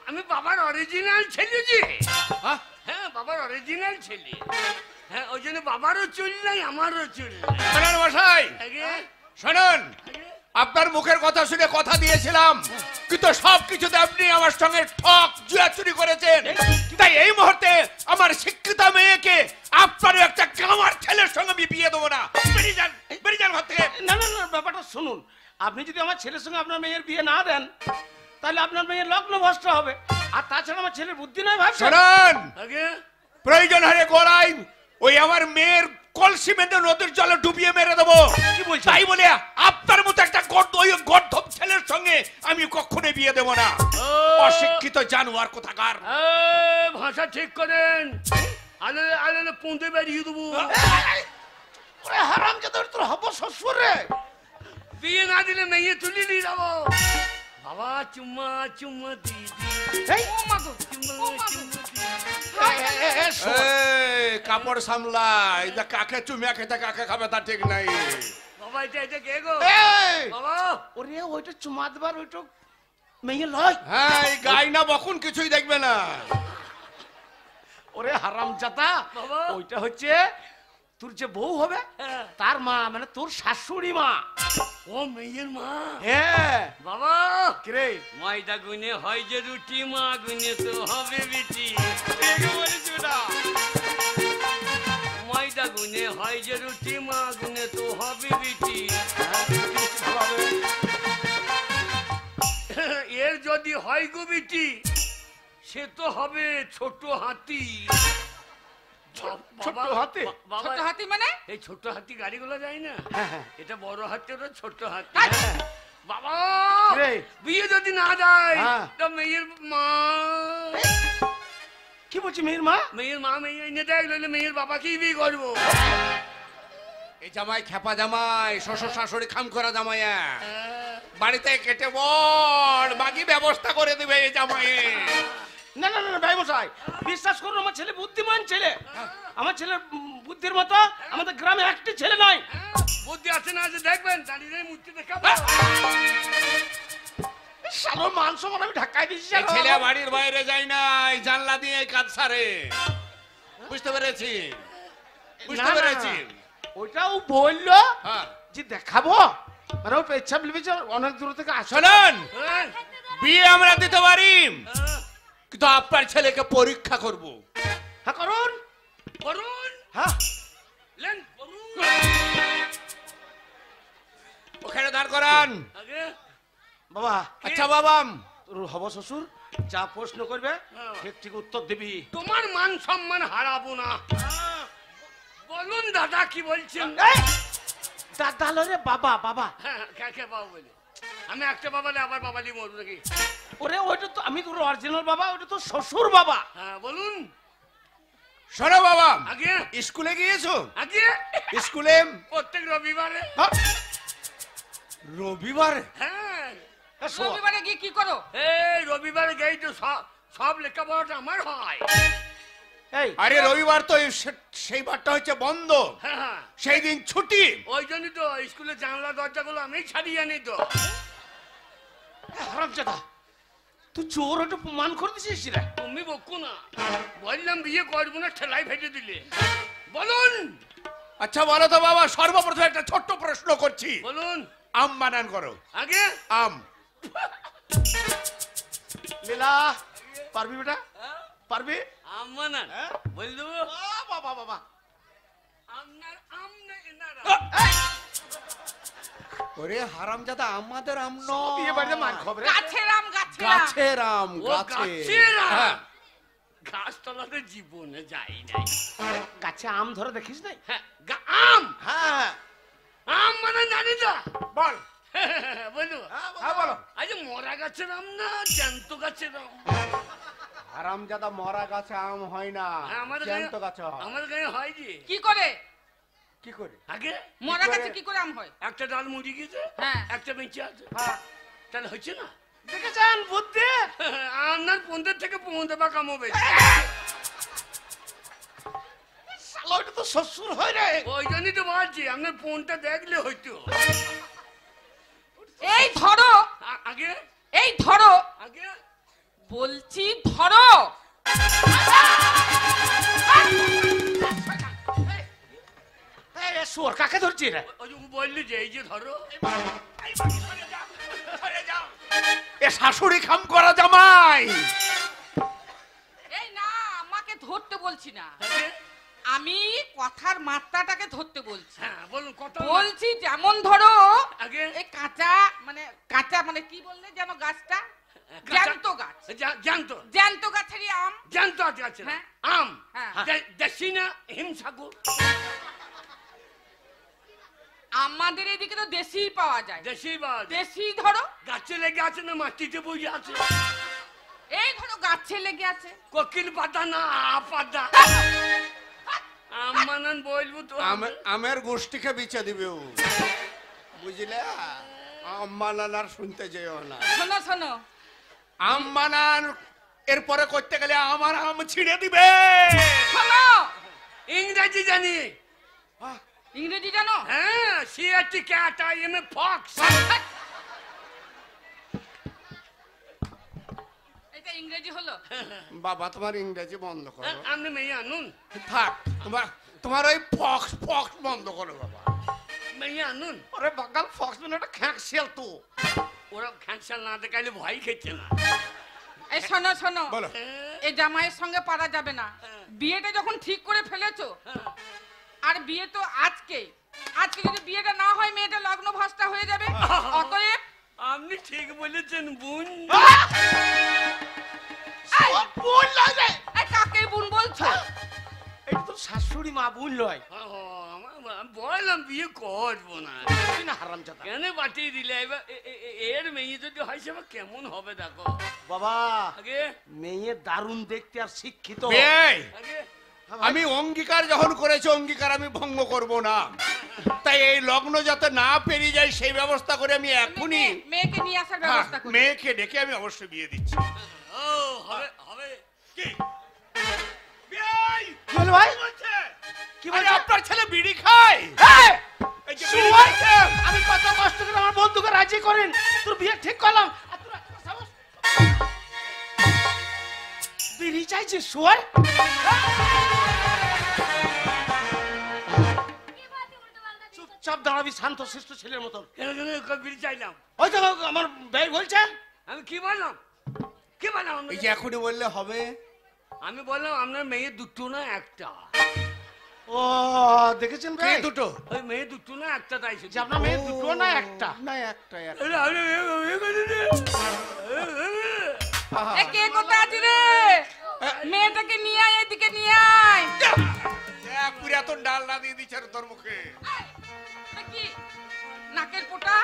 আমি বাবার অরিজিনাল ছেলে যে। হ্যাঁ? হ্যাঁ বাবার অরিজিনাল ছেলে। হ্যাঁ ওই জন্য বাবারও চুল নাই, আমারও চুল নাই। শোনেন মশাই, আগে শোনেন, আগে আপনার মুখের কথা শুনে কথা দিয়েছিলাম, কিন্তু সব কিছুতে আপনি আমার সঙ্গে ঠক জুয়াচুরি করেছেন। তাই এই মুহূর্তে আমার শিক্ষিত মেয়েকে আপনার একটা কামার ছেলের সঙ্গে আমি বিয়ে দেবো না। বেরিয়ে যান, বেরিয়ে যান ঘর থেকে। না না না, ব্যাপারটা শুনুন। আপনি যদি আমার ছেলের সঙ্গে আপনার মেয়ের বিয়ে না দেন, তাহলে আপনার মেয়ের লগ্ন ভ্রষ্ট হবে। আর তাছাড়া আমার ছেলের বুদ্ধি নয় ভাবছেন। শোনেন, আগে প্রয়োজন হলে গোড়াই ওই আমার মেয়ের কলসি মেঁধে নদীর জলে ডুবিয়ে মেরে দেবো। কি বলছেন? তাই বলে আপনার মতো একটা ওই গর্ধব ছেলের সঙ্গে আমি কখনোই বিয়ে দেবো না। অশিক্ষিত জানোয়ার কোথাকার। ভাষা ঠিক করেন, আলে আলে পুঁতে বেরিয়ে দেবো। ওরে হারামজাদা, তোর হব শ্বশুর রে। বিয়ে না দিলে মেয়ে তুলে নিয়ে যাবো। বাবা চুম্মা চুম্মা দিদি, এই, ও মা গো, চুম্মা ও মা গো। চুম্মা দিদি। এই, কাপড় সামলা, এটা কাকে চুমিয়া খেতে কাকে খাবে তা ঠিক নাই। বাবা এটা কে গো? এই, বাবা ওরে ওইটা চুমা দেবার ওইটা মেয়ে লয়। হ্যাঁ, এই গাই না বকুন কিছুই দেখবে না। ওরে হারামজাদা, বাবা। ওইটা হচ্ছে তোর যে বউ হবে হ্যাঁ। তার মা, মানে তোর শাশুড়ি মা। ও মেয়ের মা। হ্যাঁ বাবা কিরে, ময়দা গুনে হয় যে রুটি, মা গুনে তো হবে বিটি। ময়দা গুনে হয় যে রুটি, মা গুনে তো হবে বিটি। এর যদি হয় গো বিটি, সে তো হবে ছোট হাতি। ছোট হাতি? বাবা ছোট হাতি মানে? এই ছোট হাতি গাড়িগুলো যায় না, হ্যাঁ, হ্যাঁ। এটা বড় হাতি, ওটা ছোট হাতি। হ্যাঁ। বাবা রে। বিয়ে যদি না যায়, হ্যাঁ। তা মেয়ের মা, কি বলছি মেয়ের মা? মেয়ের মা মেয়ে এনে দেয়, নইলে মেয়ের বাবাকেই বিয়ে করবো। এই জামাই খেপা জামাই, শ্বশুর শাশুড়ি খাম করা জামাই, বাড়িতে কেটে বল, বাকি ব্যবস্থা করে দেবে এই জামাই। না না না ভাই মশাই, বিশ্বাস করুন আমার ছেলে বুদ্ধিমান ছেলে। আমার ছেলের বুদ্ধির মতো আমাদের গ্রামে একটি ছেলে নয়। বুদ্ধি আছে না আছে দেখবেন, দাঁড়িয়ে মূর্তি দেখাবো। সালো মান সম্মান আমি ঢাকায় দিয়েছি। এই ছেলে বাড়ির বাইরে যায় না, এই জানলা দিয়ে কাজ সারে। বুঝতে পেরেছি, বুঝতে পেরেছি। ওইটাও বললো হ্যাঁ, যে দেখাবো, মানে ও পেচ্ছা বলছে অনেক দূর থেকে আসো। শোনেন, হ্যাঁ, বিয়ে আমরা দিতে পারি, হ্যাঁ। কিন্তু আপনার ছেলেকে পরীক্ষা করব। হ্যাঁ করুন করুন হ্যাঁ লেন করুন ওখানে দাঁড় করান। আগে বাবা আচ্ছা বাবাম, তোর হব শ্বশুর যা প্রশ্ন করবে হ্যাঁ। ঠিক ঠিক উত্তর দিবি। তোমার মান সম্মান হারাবো না। বলুন দাদা কি বলছেন? দাদা রে বাবা বাবা। হ্যাঁ কাকে বাবা বলে? আমি একটা বাবালে আবার বাবালি মরবো নাকি? ওরে ওইটা তো আমি তোর অরিজিনাল বাবা, ওইটা তো শ্বশুর বাবা। হ্যাঁ বলুন শোনো বাবা, আগে স্কুলে গিয়েছো? আগে স্কুলে প্রত্যেক রবিবারে। রবিবারে? হ্যাঁ রবিবারে গিয়ে কি করো? এই রবিবারে গেই তো সব লেখাপড়াটা আমার হয়। এই আরে রবিবার তো সেই বারটা হচ্ছে বন্ধ, হ্যাঁ হ্যাঁ সেই দিন ছুটি। ওই জন্যই তো স্কুলের জানলা দরজাগুলো আমি ছাড়িয়ে আনি তো। হারামজাদা তুই চোর ওটা প্রমাণ করে দিছিস রে। তুমি বকো না, বললাম বিয়ে করবো না, ঠেলাই ফেটে দিলে। বলুন আচ্ছা বলো তো বাবা, সর্বপ্রথম একটা ছোট্ট প্রশ্ন করছি, বলুন আম বানান করো। আগে আম। লীলা পারবি বেটা পারবি? আমানা হ্যাঁ? বল দেবো বাবা বাবা আপনার আম না এনারা। ওরে হারামজাদা, আমাদের আম বিয়ে বাড়িতে মার নয়, খবরে গাছের আম, গাছের আম। গাছের আম, ও গাছের আম। হ্যাঁ। গাছ তলাতে জীবনে যাই নাই। গাছে আম ধরে দেখিস নাই? হ্যাঁ আম হ্যাঁ আম মানে জানি না। বল। বলবো হ্যাঁ বলো। আজ মরা গাছের আম না জ্যান্ত গাছের আম? হারামজাদা, মরা গাছে আম হয় না, হ্যাঁ, আমাদের জ্যান্ত গায়ে- গাছে হয়। আমাদের গায়ে হয় যে কি করে? কি করে? আগে মরা করে? গাছে কি করে আম হয়? একটা ডাল মুড়ি গেছে, হ্যাঁ। একটা বেঁচে আছে, হ্যাঁ তাহলে হচ্ছে না? দেখেছেন বুদ্ধি? আপনার 15 থেকে 15 টাকা কামাবে। শালা ওটা তো শ্বশুর হয় রে। ওই জন্যই তো বলছি আপনার ফোনটা দেখলে হইতো। এই ধরো, আগে এই ধরো, আগে বলছি ধরো। এই শুয়োর কাকে ধরছি রে? ওই যে বললি যে এই যে ধরো। এ শাশুড়ি খাম করা জামাই। এই না, আমাকে ধরতে বলছি না, আগে আমি কথার মাত্রাটাকে ধরতে বলছি। হ্যাঁ বলুন কত বলছি যেমন ধরো আগে এই কাঁচা মানে কি বললে যেন গাছটা? জ্যান্ত গাছ, জানতো জ্যান্ত গাছেরই আম। জানতো আছে আছে হ্যাঁ। আম হ্যাঁ। দেশি না হিমসাগর? আমাদের এদিকে তো দেশি পাওয়া যায়। দেশি বা দেশি ধরো, গাছে লেগে আছে না মাটিতে বসে আছে? এই ধরো গাছে লেগে আছে। কোকিল পাতা না আ পাতা? আমানন বলবো তো আমের গোষ্ঠীকে বিচে দিবে ও, বুঝলে? আম বানান আর শুনতে যেও না। শোনো শোনো, আম বানান এরপরে করতে গেলে আমার আম ছিঁড়ে দিবে। শোনো, ইংরেজি জানি। ইংরেজি জানো? হ্যাঁ CAT cat I M a fox. এটা ইংরেজি হলো? বাবা তোমার ইংরেজি বন্ধ করো, আপনি মেয়ে আনুন, থাক। তোমার ওই ফক্স ফক্স বন্ধ করো বাবা। মেয়ে আনুন। ওরে বাগাল ফক্স মানে একটা খ্যাঁক শিয়াল তো। ওরা ক্যান্সার না দেখাইলে ভয় খেচ্ছে না। এই শোনো শোনো, বলো। এই জামাইয়ের সঙ্গে পারা যাবে না। বিয়েটা যখন ঠিক করে ফেলেছো, আর বিয়ে তো আজকে যদি বিয়েটা না হয় মেয়েটা লগ্ন ভ্রষ্ট হয়ে যাবে। অতএব আপনি ঠিক বলেছেন বোন। বোন লয় রে। এই কাকে বোন বলছো? এটা তো শাশুড়ি মা বোন লয়। বললাম বিয়ে করবো না, তুই না হারামজাদা। কেন পাঠিয়ে দিলে? এবার এর মেয়ে যদি হয় সে কেমন হবে দেখো। বাবা আগে মেয়ে দারুণ দেখতে আর শিক্ষিত। এই, আগে আমি অঙ্গীকার যখন করেছি অঙ্গীকার আমি ভঙ্গ করব না, তাই এই লগ্ন যাতে না পেরিয়ে যায় সেই ব্যবস্থা করে আমি এখনই মেয়েকে নিয়ে আসার ব্যবস্থা করি। মেয়েকে ডেকে আমি অবশ্যই বিয়ে দিচ্ছি। ও হবে হবে। কি কি হলো ভাই? কি বলে আপনার ছেলে বিড়ি খায়? এই, এই যে শুয়োর! বিড়ি খাইছে। আমি কত কষ্ট করে আমার বন্ধুকে রাজি করেন, তোর বিয়ে ঠিক করলাম আর তোরা এত সাহস? বিড়ি চাইছিস শুয়োর? চুপচাপ দাঁড়াবি শান্ত শিষ্ট ছেলের মতন। কেন বিড়ি চাইলাম? ওই তো আমার ভাই বলছেন আমি কি বললাম? কি বললাম? এই যে এখনই বললে হবে? আমি বললাম আপনার মেয়ে দুটো না একটা? ও দেখেছেন কে ভাই দুটো? ওই মেয়ে দুটো না একটা তাই শুধু। যে আপনার মেয়ে দুটো না একটা? না একটা একটা। আরে, আরে, আহা। এ কে কোথায় আছিস রে? মেয়েটাকে নিয়ে আয়, এদিকে নিয়ে আয়। এক পুরাতন ডাল না দিয়ে দিচ্ছে তোর মুখে। এটা কি নাকের পোটা?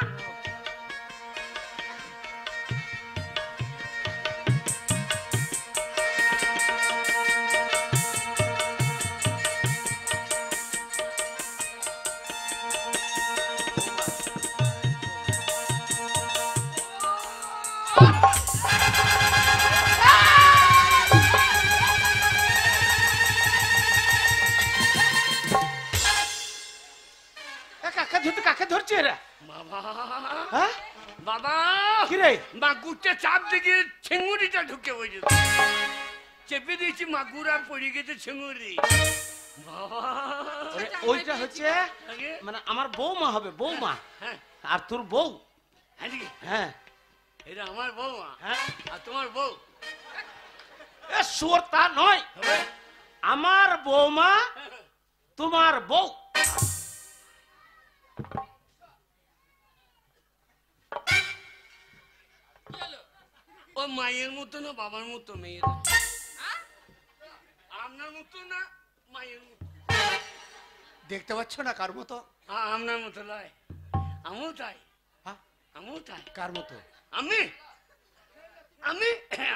কাকে ধরছে এরা? বাবা, হ্যাঁ বাবা, কি রে? মাগুরটা চাপ দেখে ছেঙ্গুরিটা ঢুকে পড়েছে। চেপে দিয়েছি মাগুর আর পড়ে গেছে ছেঙ্গুরি। বাবা, ওইটা হচ্ছে আগে? মানে আমার বৌমা হবে, বৌমা। হ্যাঁ, আর তোর বউ? হ্যাঁ, ঠিক। হ্যাঁ এটা আমার বৌমা। হ্যাঁ। আর তোমার বউ? এ শুয়োর তা নয়, হবে? আমার বৌমা তোমার বউ। ও মায়ের মতো না বাবার মতো মেয়েরা? আপনার মতো না মায়ের মতো? দেখতে পাচ্ছ না কার মতো? আপনার মতো নয়, আমিও তাই। হ্যাঁ? আমিও তাই। কার মতো? আমি আমি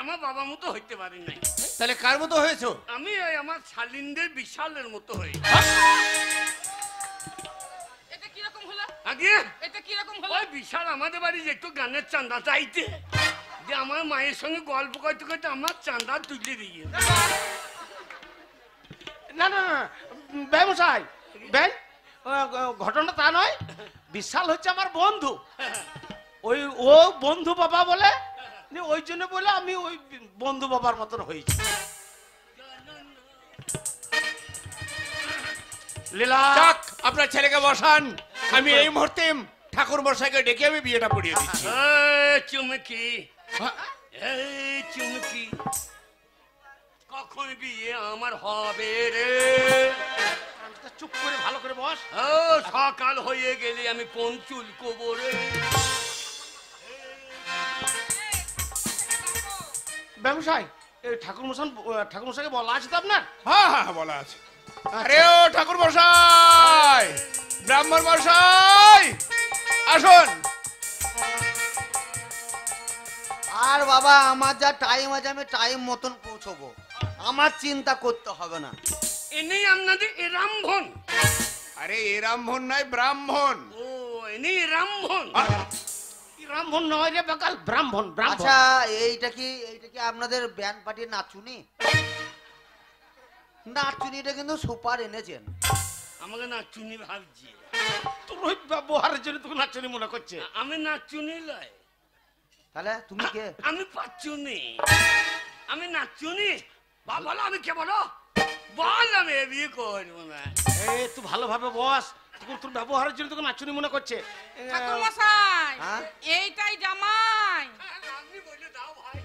আমার বাবার মতো হইতে পারি নাই। তাহলে কার মতো হয়েছো? আমি ওই আমার শালিনদের বিশালের মতো হই। এটা কি রকম হলো? আগে এটা কি রকম হলো? ওই বিশাল আমাদের বাড়ি যে একটু গানের চাঁদা চাইতে, যে আমার মায়ের সঙ্গে গল্প করতে করতে আমার চাঁদা তুলে দিয়ে। না না না ব্যবসায় বেন, ঘটনা তা নয়। বিশাল হচ্ছে আমার বন্ধু। ওই ও বন্ধু বাবা বলে, ওই জন্য বলে আমি ওই বন্ধু বাবার মতন হয়েছি। লীলা, যাক, আপনার ছেলেকে বসান। আমি এই মুহূর্তে ঠাকুর মশাইকে ডেকে আমি বিয়েটা পড়িয়ে দিচ্ছি। চুমকি, এই চুমকি, কখন বিয়ে আমার হবে রে? চুপ করে ভালো করে বস। ও সকাল হয়ে গেলে আমি কোন চুল কোবরে? ব্যবসায় ঠাকুর মশাইকে বলা আছে তো আপনার? হ্যাঁ হ্যাঁ বলা আছে। আরে ও ঠাকুর মশাই, ব্রাহ্মণ মশাই, আসুন। আর বাবা আমার যা টাইম আছে আমি টাইম মতন পৌঁছবো, আমার চিন্তা করতে হবে না। এনেই আপনাদের এ রামভন? আরে এ রামভন নয়, ব্রাহ্মণ। ও এনেই রামভন? ব্রাহ্মণ নয় রে বাকাল, ব্রাহ্মণ ব্রাহ্মণ। আচ্ছা এইটা কি আপনাদের ব্যান্ড পার্টির নাচুনি? নাচুনিটা কিন্তু সুপার এনেছেন। আমাকে নাচুনি ভাবছি। তোর ওই ব্যবহারের জন্য তোকে নাচুনি মনে করছে। আমি নাচুনি লয়, তাহলে তুমি কে? আমি পাচ্ছুনি, আমি নাচুনি। বলো আমি কে? বলো বল, আমি এ বিয়ে করবো না। তুই ভালোভাবে বস, তোর ব্যবহারের জন্য তোকে নাচুনি মনে করছে। ঠাকুর মশাই, হ্যাঁ? এইটাই জামাই। আপনি বলে দাও ভাই।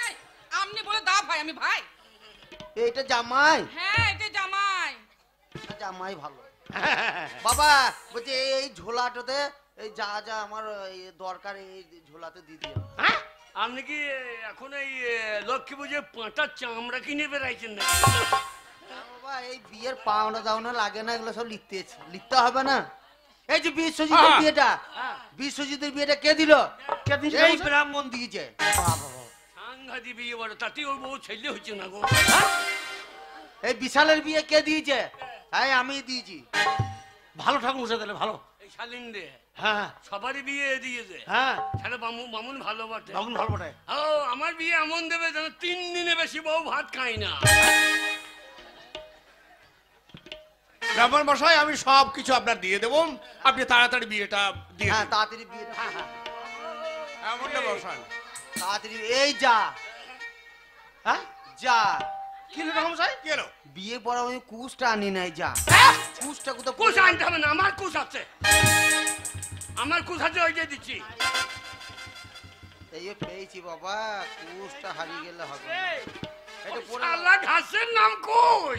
এই, আপনি বলে দাও ভাই, আমি ভাই। এইটা জামাই? হ্যাঁ এটাই জামাই। না, জামাই ভালো। বাবা বলছি এই ঝোলাটাতে এই যা যা আমার দরকার এই ঝোলাতে দিয়ে দিও। হ্যাঁ? আপনি কি এখন এই লক্ষ্মী পুজোর পাঁটার চামড়া কিনে বেড়াইছেন না? বাবা এই বিয়ের পাওনা দাওনা লাগে না, এগুলো সব লিখতে হবে না। এই যে বিশ্বজিতের বিয়েটা, বিশ্বজিতের বিয়েটা কে দিল? কে দিয়েছে এই বলছে? ব্রাহ্মণ দিয়েছে। সাংঘাতি বিয়ে বড়, তাতে ওর বউ ছেলে হচ্ছে না গো। এই বিশালের বিয়ে কে দিয়েছে? হ্যাঁ আমি দিয়েছি। ভালো ঠাকুর মশাই তাহলে ভালো। এই শালিন রে হ্যাঁ সবারই বিয়ে দিয়েছে। হ্যাঁ, তাহলে বামুন ভালো বটে। বামুন ভালো বটে। ও আমার বিয়ে এমন দেবে যেন 3 দিনে বেশি বউ ভাত খাই না। ব্রাহ্মণ মশাই, আমি সব কিছু আপনার দিয়ে দেবো, আপনি তাড়াতাড়ি বিয়েটা দিয়ে হ্যাঁ দিন। তাড়াতাড়ি বিয়েটা, এমনটা বসান। তাড়াতাড়ি এই যা হ্যাঁ যা। কি রে ঠাকুর মশাই? কি হলো? বিয়ে পড়া আমি কুশটা আনি নাই, যা কুশটা কোথাও কুশ আনতে হবে না, আমার কুশ আছে। আমার কুশ আছে, ওই যে দিচ্ছি। এই পেয়েছি বাবা, কুশটা হারিয়ে গেলে হবে না। এটা পরে শালা ঘাসের নাম কই?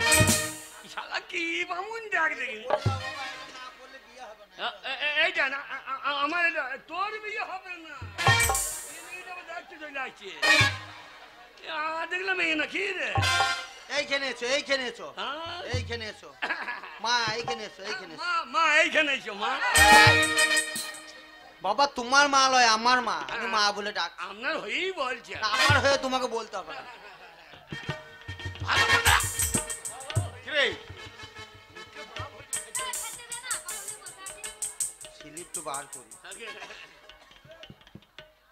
শালা কি বামুন ডাক দেখি। এইটা না আমার তোর বিয়ে হবে না। চলে আসছে দেখলাম এই না কি রে? এইখানে এসো, এইখানে এসো, হ্যাঁ? এইখানে এসো। মা এইখানে এসো, এইখানে এসো। মা এইখানে এসো মা। বাবা তোমার মা লয়, আমার মা। আমি মা বলে ডাক। আপনার হয়েই বলছে। আমার হয়ে তোমাকে বলতে হবে না। কিরে স্লিপ তো বার করি। আগে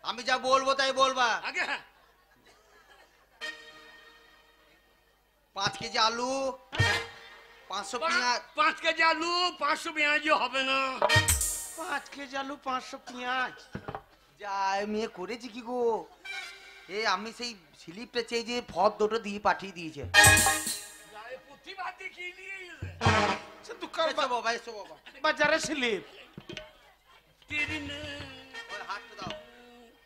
আমি যা বলবো তাই বলবা। আগে 5 কেজি আলু, 500 পেঁয়াজ। 5 কেজি আলু 500 পেঁয়াজও হবে না। 5 কেজি আলু 500 পেঁয়াজ। যা মেয়ে করেছি কি গো? আমি সেই স্লিপটা চেয়ে যে ফর্দটা দিয়ে পাঠিয়ে দিয়েছে। প্রতিবাদী কি নিয়ে এসে? সে দোকান এসো বাবা, এসো বাবা। বাজারে স্লিপ। তেরি নে। ওই হাতটা দাও,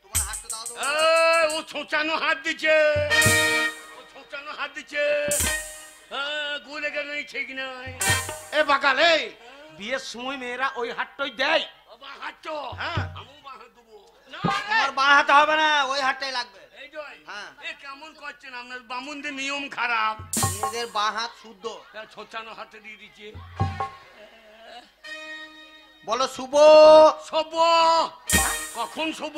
তোমার হাতটা দাও তো। ও ছোঁচানো হাত দিচ্ছে, ও ছোঁচানো হাত দিচ্ছে। গুলে গেল ঠিক নাই। এ বাগাল এই বিয়ের সময় মেয়েরা ওই হাতটাই দেয়। বাবা হাঁটো। হ্যাঁ। আমিও বাঁ হাত দেবো। তোমার বাঁ হাতে হবে না, ওই হাতটাই লাগবে। এই জয়, হ্যাঁ। এ কেমন করছেন আপনার বামুনদের নিয়ম খারাপ। মেয়েদের বাঁ হাত শুদ্ধ। ছোঁচানো হাতে দিয়ে দিচ্ছে। বলো শুভ। শোব কখন শোব?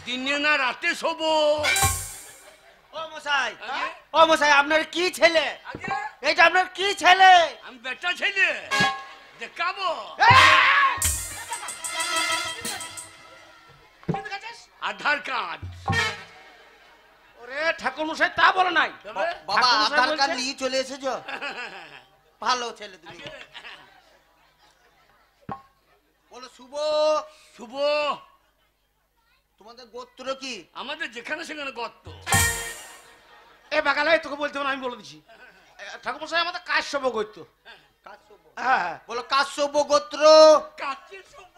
দিনে না রাতে শোব? ও মশাই, আগে? ও মশাই, আপনার কি ছেলে? আগে এটা আপনার কি ছেলে? আমি বেটা ছেলে দেখাবো। আধার কার্ড। ওরে ঠাকুর মশাই তা বলে নাই। তবে? বাবা ঠাকুর মশাই আধার কার্ড বলছে- নিয়ে চলে এসেছো? ভালো ছেলে তুমি। বলো শুভ। শুভ তোমাদের গোত্র কি? আমাদের যেখানে সেখানে গর্ত। এ বাগাল এই তোকে বলতে হবে না, আমি বলে দিচ্ছি। ঠাকুর মশাই আমাদের কাজ সব করতো। কাশ্যপ। হ্যাঁ বলো কাশ্যপ গোত্র। কাছে শুভ।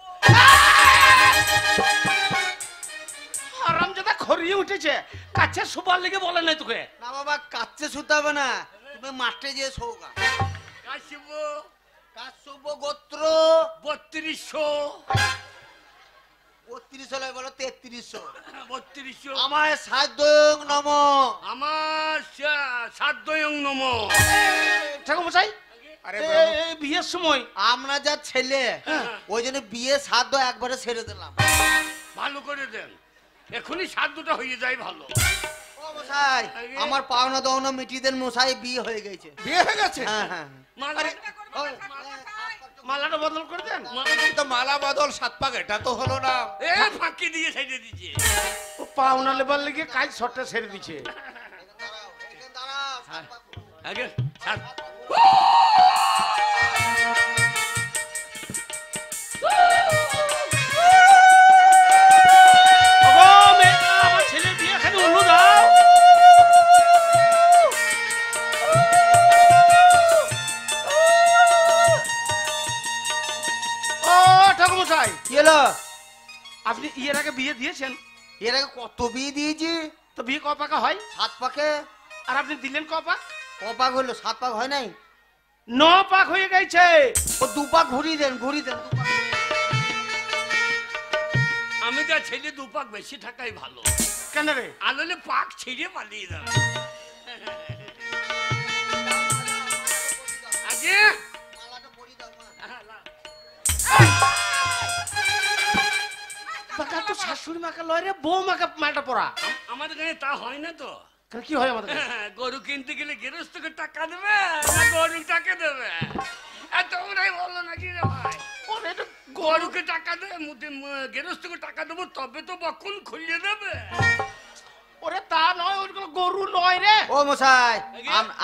আরামজাদা খরিয়ে উঠেছে, কাছে শোবার লেগে বলে নাই তোকে। না বাবা কাচ্ছে শুতে হবে না, তুমি মাঠে যে শোগা। কাশিব কাশ্যপ গোত্র 3200। 3200 লয়, বলো 3300। 3200। আমায় সাধ্যং নম। আমার সাধ্যয়ং নম। ঠাকুর মশাই আরে বিয়ের সময় আমরা যা ছেলে, ওই জন্য বিয়ে সাধ্য একবারে ছেড়ে দিলাম। ভালো করে দেন, এখনই সাধ্যটা হয়ে যায় ভালো। ও মশাই, আগে? আমার পাওনা দাওনা মিটিয়ে দেন মশাই, বিয়ে হয়ে গেছে। বিয়ে হয়ে গেছে? হ্যাঁ হ্যাঁ। মালাটা বদল করে দেন। তো মালা বদল 7 পাক, এটা তো হলো না। এ ফাঁকি দিয়ে ছেড়ে দিচ্ছে। ও পাওনা লেবার লেগে কাজ শর্টটা ছেড়ে দিচ্ছে। এখানে দাঁড়াও, সাত পাক। আগে ছাড়। ওগো মেয়েরা, আমার ছেলের বিয়ে খালি উল্লু দাও। ও ঠাকুর মশাই, কি হলো? আপনি ইয়ের আগে বিয়ে দিয়েছেন? এর আগে কত বিয়ে দিয়েছি। তো বিয়ে ক পাকা হয়? 7 পাকে। আর আপনি দিলেন ক পাক? ক পাক হলো? 7 পাক হয় নাই? 9 পাক হয়ে গেছে। ও 2 পাক ঘুরিয়ে দেন, ঘুরিয়ে দেন। 2 পাক। আমি যা ছেলে দুপাক বেশি থাকাই ভালো। কেন রে? আনলে পাক ছিঁড়ে পালিয়ে দাও। আগে মালাটা পরিয়ে দাও মা। বাকা তো শাশুড়ি মাকে লয় রে, বউ মাকে মালটা পড়া। আমাদের কাছে তা হয় না তো। কেন কি হয় আমাদের? গরু কিনতে গেলে গেরস্তকে টাকা দেবে না গরু টাকা দেবে? আর তোমরাই বলো নাকি রে ভাই? ওরে এটা গরুকে টাকা দেবে, গেরস্তকে টাকা দেবো তবে তো বকুল খুলিয়ে দেবে। ওরে তা নয়, ওইগুলো গরু নয় রে। ও মশাই,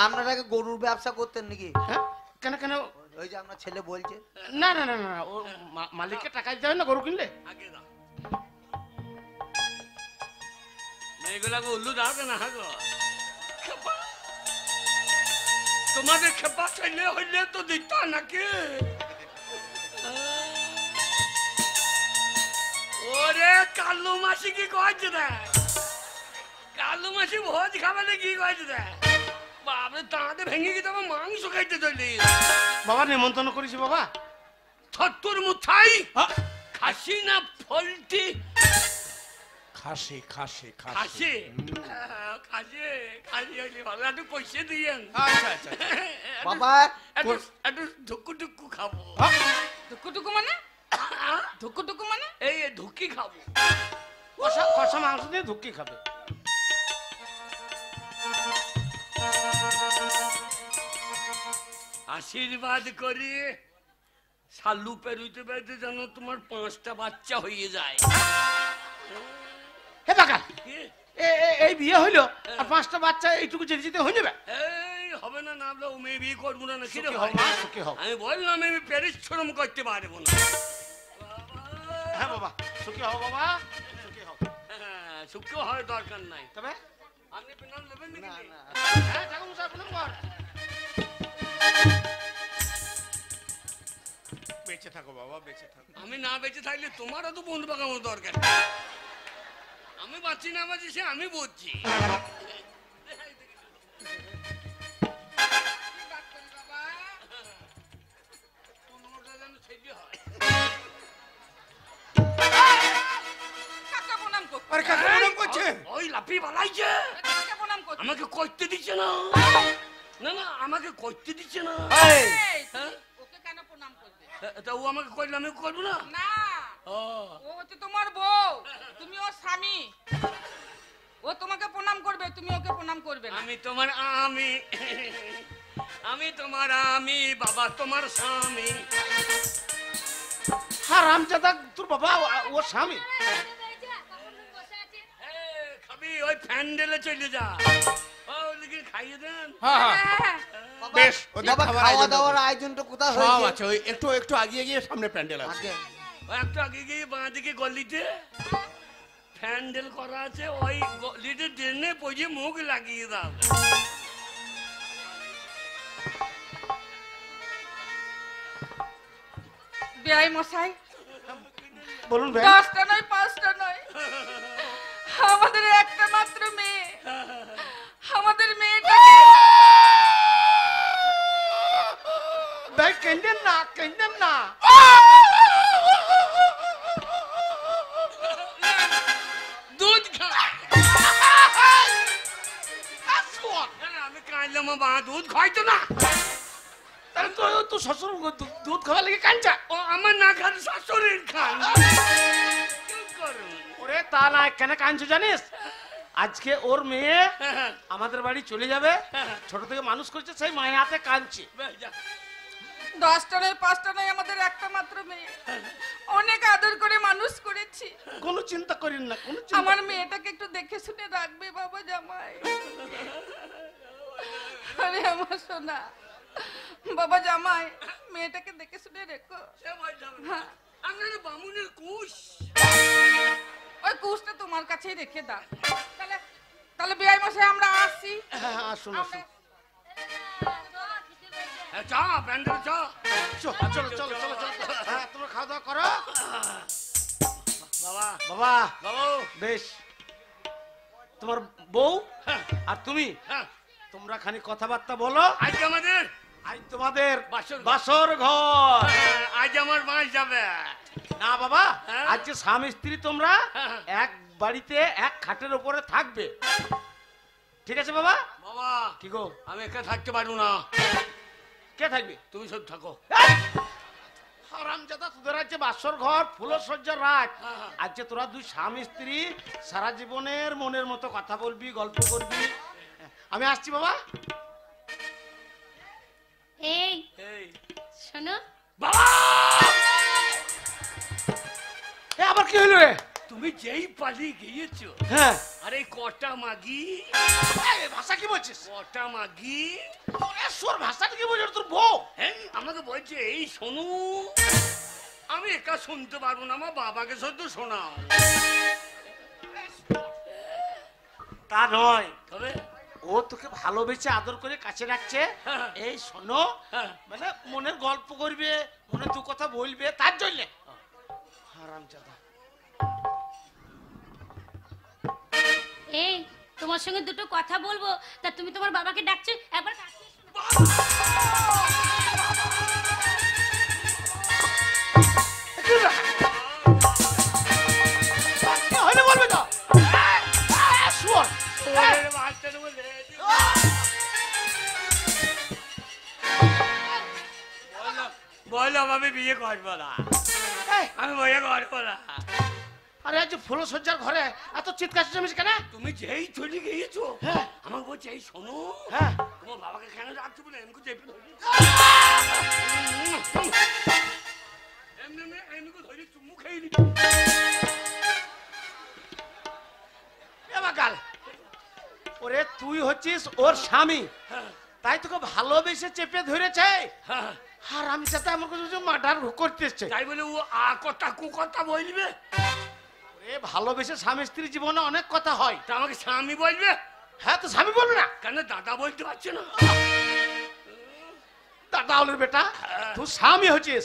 আপনারা কি গরুর ব্যবসা করতেন নাকি? হ্যাঁ? কেন কেন? ওই যে আপনার ছেলে বলছে। না না না না, ও মালিককে টাকা দিতে হবে না গরু কিনলে। আগে দাও মেয়েগুলাকে উল্লু দাও কেন? হাগো খেপা, তোমাদের খেপা ছেলে হইলে তো দিত নাকি? ওরে কালু মাসি কি কয়েছে দেখ, কালো মাসে ভোজ খাবে কি কয়েছে দেয় বাবরে তাঁতে ভেঙে গিয়ে তোমার মাংস খাইতে চলি বাবা নিমন্ত্রণ করেছি বাবা। ছত্তর মুথাই খাসি না ফলটি খাসি খাসি খাসি খাসি খাসি হইলে ভালো একটু পয়সা দিয়েন আচ্ছা আচ্ছা বাবা একটু ধুকু টুকু খাবো টুকু মানে টুকু মানে এই ধুকি খাবো কষা কষা মাংস দিয়ে ধুকি খাবে। আশীর্বাদ করি শালু পেরুইতে পেরুতে যেন তোমার 5টা বাচ্চা হয়ে যায়। হে বাকা কি? এই বিয়ে হইলো আর 5টা বাচ্চা এইটুকু যেতে যেতে হয়ে যাবে। এই হবে না না আমরা মেয়ে বিয়ে করবো না কি রে সুখী ভাই? হও মা, সুখী হও। আমি বললাম আমি পরিশ্রম করতে পারবো না। হ্যাঁ বাবা সুখী হও বাবা সুখী হও। হ্যাঁ, সুখী হওয়ার দরকার নাই। তবে আপনি পেনাল নেবেন নাকি? হ্যাঁ ঠাকুর মশাই প্রণাম কর। বেঁচে থাকো বাবা বেঁচে থাকো। আমি না বেঁচে থাকলে তোমারও তো বন্ধু বাগানোর দরকার। আমি বাঁচি না বাঁচি সে আমি বুঝছি। কাকা প্রণাম করছে আরে কাকা প্রণাম করছে। ওই লাফি বালাইছে কাকা প্রণাম করছে আমাকে করতে দিচ্ছে না। না না আমাকে করতে দিচ্ছে না। এই, হ্যাঁ? ওকে কেন প্রণাম করবে তা ও আমাকে করলে আমি করবো না। না ও ও হচ্ছে তোমার বউ তুমি ওর স্বামী ও তোমাকে প্রণাম করবে তুমি ওকে প্রণাম করবে না আমি তোমার আমি তোমার বাবা তোমার স্বামী। হ্যাঁ রামচাঁদা তোর বাবা ওর স্বামী। খাবি ওই প্যান্ডেলে চলে যা ও লিখে খাইয়ে দেন। হ্যাঁ হ্যাঁ হ্যাঁ, বেশ ওদের বাবা খাবার খাওয়া আয়োজন দাওয়ার করো। আয়োজনটা কোথায় সব হয়েছে? আছে ওই একটু একটু আগিয়ে গিয়ে সামনে প্যান্ডেল আছে। আগে ওই একটু আগে গিয়ে বাঁ দিকে গলিতে প্যান্ডেল করা আছে ওই গলিতে ট্রেনে পৌঁছে মুখ লাগিয়ে দাও। বেআই মশাই বলুন ভাই। 10টা নয় 5টা নয় আমাদের একটা মাত্র মেয়ে আমাদের মেয়েটাকে ভাই কেন্দেন না কেন্দেন না। দুধ খা। আমি কাঁদলাম বা দুধ খাইতো না। তাহলে তো তো শ্বশুর দুধ খাওয়া লেগে কাঞ্চা। ও আমার না খান শাশুড়ির খান। কি করুন? ওরে তা না কেন কাঞ্চু জানিস? আজকে ওর মেয়ে আমাদের বাড়ি চলে যাবে। ছোট থেকে মানুষ করছে সেই মায়ের হাতে কাঞ্চি। 10টা নয় 5টা নয় আমাদের একটা মাত্র মেয়ে অনেক আদর করে মানুষ করেছি কোনো চিন্তা করেন না কোনো চিন্তা। আমার মেয়েটাকে একটু দেখে শুনে রাখবে বাবা জামাই আরে আমার সোনা বাবা জামাই মেয়েটাকে দেখে শুনে রেখো হ্যাঁ আমার বামুনের কুশ ওই কুশটা তোমার কাছেই রেখে দাও তাহলে তাহলে বেআই মশাই আমরা আসি হ্যাঁ হ্যাঁ আসুন আসুন। চা প্যান্ডেল চা। চলো চলো চলো চলো চলো। হ্যাঁ তোমরা খাওয়া দাওয়া করো। বাবা বাবা বাবু বেশ তোমার বউ হ্যাঁ, আর তুমি হ্যাঁ। তোমরা খানি কথাবার্তা বলো। আজকে আমাদের আজ তোমাদের বাসর ঘর। বাসর ঘর। আজ আমার মাস যাবে। না বাবা হ্যাঁ। আজকে স্বামী স্ত্রী তোমরা হ্যাঁ। এক বাড়িতে এক খাটের উপরে থাকবে। ঠিক আছে বাবা? বাবা কি গো আমি একা থাকতে পারবো না। কে থাকবে? তুমি সব থাকো। হারামজাদা তোদের আজকে বাসর ঘর ফুলসজ্জার রাত। হ্যাঁ। আজকে তোরা দুই স্বামী স্ত্রী সারা জীবনের মনের মতো কথা বলবি গল্প করবি। আমি আসছি বাবা। এই এই শোনো বাবা এ আবার কি হলো রে? তুমি যেই পালিয়ে গিয়েছো হ্যাঁ আরে কটা মাগি এই ভাষা কি বলছিস? কটা মাগি এ সোর ভাষাটা কি বলছিস তোর বউ? হ্যাঁ আমাকে বলছে এই শোনো আমি একা শুনতে পারবো না আমার বাবাকে শুধু শোনাও। তা নয় তবে ও তোকে ভালোবেসে আদর করে কাছে রাখছে। হ্যাঁ। এই শোনো হ্যাঁ। মানে মনের গল্প করবে মনে দু কথা বলবে তার জন্য। হারামজাদা এই তোমার সঙ্গে দুটো কথা বলবো, তা তুমি তোমার বাবাকে ডাকছো, একবার কাছে এসো না। হলে বলবে তো শুয়োর। বললাম আমি বিয়ে করবো না, আমি বিয়ে করবো না। আরে আজ ফুলসজ্জার ঘরে এত চিৎকার চেঁচামেচি কেন? তুমি যেই চলে গিয়েছো হ্যাঁ আমাকে বলছে এই শোনো, হ্যাঁ তোমার বাবাকে কেন রাখছো বলে এমনি চেপে ধরি, এমনি ধরি চুমু খেয়ে নি। কাল ওরে তুই হচ্ছিস ওর স্বামী, তাই তোকে ভালোবেসে চেপে ধরেছে, আর আমি সাথে আমার কাছে মার্ডার করতে এসছে, তাই বলে ও আ কথা কু কথা বলবে? এ ভালোবেসে স্বামী স্ত্রী জীবনে অনেক কথা হয়। তা আমাকে স্বামী বলবে? হ্যাঁ তো স্বামী বলবে না কেন দাদা বলতে পারছে না? দাদা হলের বেটা তুই স্বামী হচ্ছিস,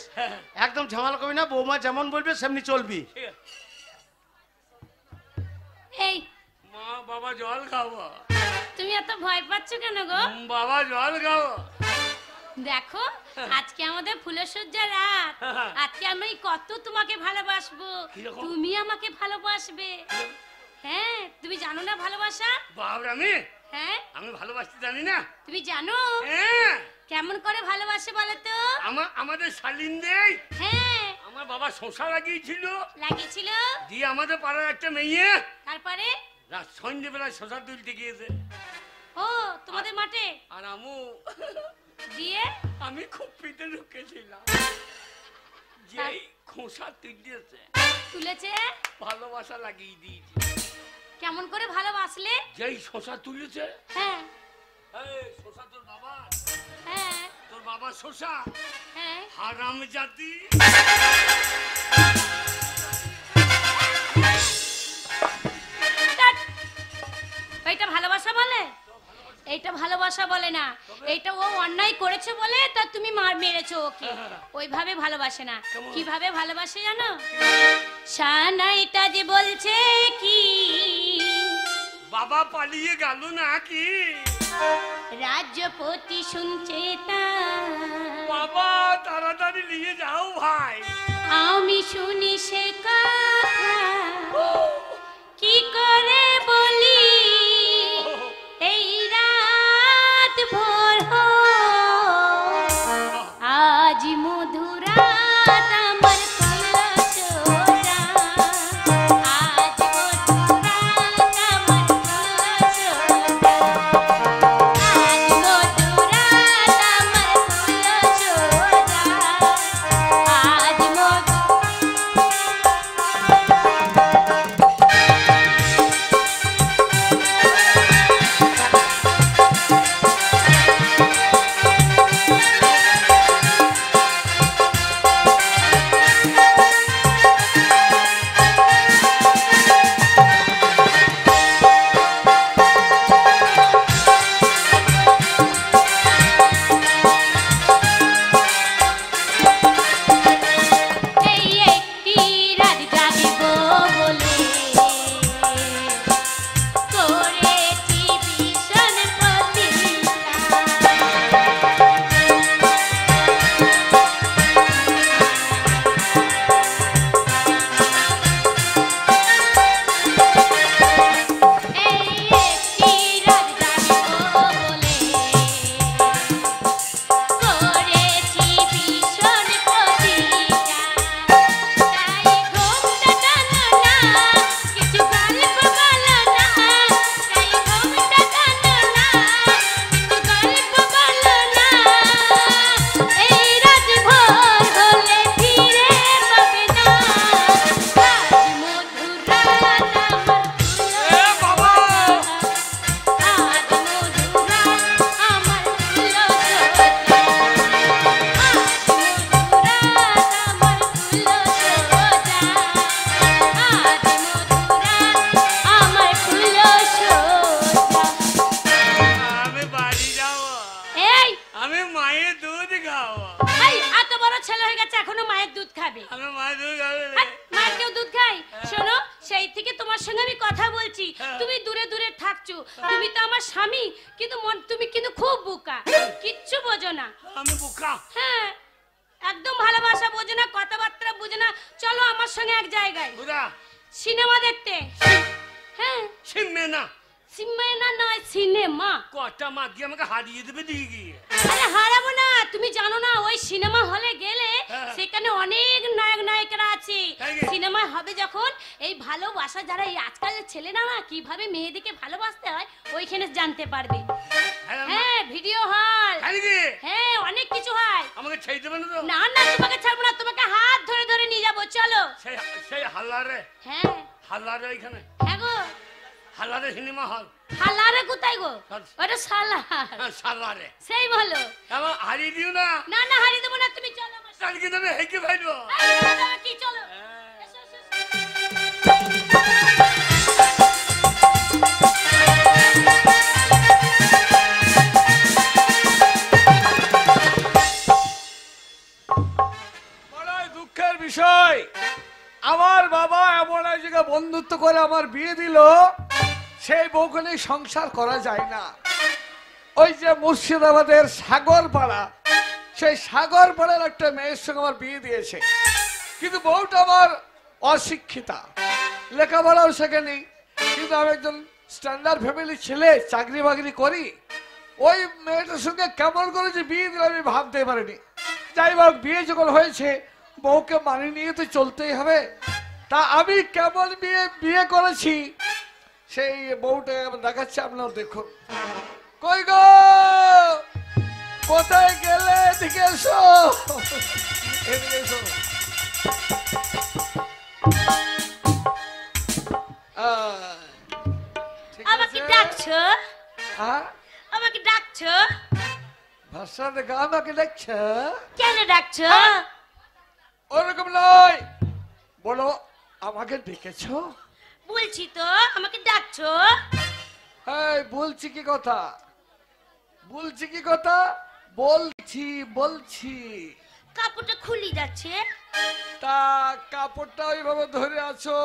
একদম ঝামেলা করবি না, বৌমা যেমন বলবে সেমনি চলবি। এই মা বাবা জল খাবো। তুমি এত ভয় পাচ্ছ কেন গো? বাবা জল খাবো। দেখো আজকে আমাদের ফুলসজ্জা রাত, আজকে আমি কত তোমাকে ভালোবাসবো, তুমি আমাকে ভালোবাসবে। হ্যাঁ তুমি জানো না ভালোবাসা? বাবরা আমি হ্যাঁ আমি ভালোবাসতে জানি না? তুমি জানো? হ্যাঁ। কেমন করে ভালোবাসে বলো তো? আমাদের শালিন দেই, হ্যাঁ আমার বাবা শশা লাগিয়েছিল, লাগিয়েছিল দিয়ে আমাদের পাড়ার একটা মেয়ে তারপরে রাত সন্ধ্যেবেলায় শশা তুলতে গিয়েছে। ও তোমাদের মাঠে? আর দিয়ে আমি খুব পিঠে ঢুকেছিলাম, যেই খোসা তুলেছে ভালোবাসা লাগিয়ে দিয়েছে। কেমন করে ভালোবাসলে? যেই শশা তুলেছে, হ্যাঁ শশা তোর বাবা, হ্যাঁ তোর বাবা শশা, হ্যাঁ হারাম জাতি। এইটা ভালোবাসা বলে? এইটা ভালোবাসা বলে না, এইটা ও অন্যায় করেছে বলে তা তুমি মেরেছো ওকে, ওইভাবে ভালোবাসে না। কিভাবে ভালোবাসে জানো? সানাইটা যে বলছে কি বাবা পালিয়ে গেল নাকি, রাজ্যপতি শুনছে তা, বাবা তাড়াতাড়ি নিয়ে যাও ভাই। আমি শুনি সে কথা কি করে বলি, এই রাত ভোর আজ মধুরাত আমার কলসোরা, আজ মধুরাত আমার কলসোরা, আজ মধুরাত আমার কলসোরা, আজ এই একটি রাত জাগিব বলে করেছি ভীষণ প্রতিজ্ঞা, এই একটি রাত জাগিব বলে করেছি ভীষণ প্রতিজ্ঞা, তাই ঘুমটা টানো না, কিছু গল্প বলো না, তাই ঘুমটা টানো না, কিছু গল্প বলো না, এই রাত ভোর হলে ফিরে পাবে না, আজ মধুরাত আমার বাবা আজ মধুরাত আমার ফুলসজ্জা, আমি বাড়ি যাবো, এই আমি মায়ের দুধ খাবো, এই এত বড় ছেলে হয়ে গেছে এখনো মায়ের দুধ খাবে? আমি মায়ের দুধ খাবো। মায়ের কেউ দুধ খায়? শোনো সেই থেকে তোমার তোমার সঙ্গে আমি কথা বলছি, হ্যাঁ। তুমি দূরে দূরে থাকছো। তুমি তো আমার স্বামী, কিন্তু তুমি কিন্তু খুব বোকা, কিচ্ছু বোঝো না। আমি বোকা? হ্যাঁ, একদম ভালোবাসা বোঝো না, কথাবার্তা বুঝো না। চলো আমার সঙ্গে এক জায়গায় বুড়া সিনেমা দেখতে। হ্যাঁ, সিমে না, সিনেমা নয়, সিনেমা। কটা মার দিয়ে আমাকে হারিয়ে দেবে দিয়ে গিয়ে। আরে হারাবো না, তুমি জানো না ওই সিনেমা হলে গেলে হ্যাঁ। সেখানে অনেক নায়ক নায়িকারা আছে। তাই কি? সিনেমা হবে যখন, এই ভালোবাসা যারা এই আজকালের ছেলেরা না কিভাবে মেয়েদেরকে ভালোবাসতে হয় ওইখানে জানতে পারবে। হ্যাঁ, ভিডিও হল। তাই কি? হ্যাঁ, অনেক কিছু হয়। আমাকে ছেড়ে দেবে না তো? না না, তোমাকে ছাড়বো না, তোমাকে হাত ধরে ধরে নিয়ে যাবো, চলো। সেই সেই হাল্লারে, হ্যাঁ হাল্লারে ওইখানে, হ্যাঁ গো। হাল্লারে সিনেমা হল। হালারে কোথায় গো? ওটা সালা। হ্যাঁ, সাল্লারে। সেই বলো। আমার হারিয়ে দিও না। না না, হারিয়ে দেবো না, তুমি চলো আমার তাহলে কিন্তু আমি হেঁকে ফেলবো। সঙ্গে। কি চলো? এসো, এসো, এসো। বড়ই দুঃখের বিষয়, আমার বাবা এমন এক জায়গায় বন্ধুত্ব করে আমার বিয়ে দিল, সেই বউকে নিয়ে সংসার করা যায় না। ওই যে মুর্শিদাবাদের সাগরপাড়া, সেই সাগরপাড়ার একটা মেয়ের সঙ্গে আমার বিয়ে দিয়েছে, কিন্তু বউটা আমার অশিক্ষিতা, লেখাপড়াও শেখেনি। কিন্তু আমি একজন স্ট্যান্ডার্ড ফ্যামিলির ছেলে, চাকরি বাকরি করি। ওই মেয়েটার সঙ্গে কেমন করে যে বিয়ে দিলাম আমি ভাবতে পারিনি। যাই হোক, বিয়ে যখন হয়েছে বউকে মানিয়ে নিয়ে তো চলতেই হবে। তা আমি কেমন বিয়ে করেছি সেই বউটা দেখাচ্ছে, আপনার দেখুন। কই গো, কোথায় গেলে? এদিকে এসো, এদিকে এসো। ঠিক আমাকে আছে? ডাকছো? হ্যাঁ, আমাকে ডাকছো? ভাষা দেখা আমাকে দেখছো? কেন ডাকছো? ওরকম নয়, বলো আমাকে ডেকেছো? বলছি তো, আমাকে ডাকছো? এই বলছি কি কথা, বলছি কি কথা, বলছি বলছি। কাপড়টা খুলি যাচ্ছে। তা কাপড়টা ওইভাবে ধরে আছো,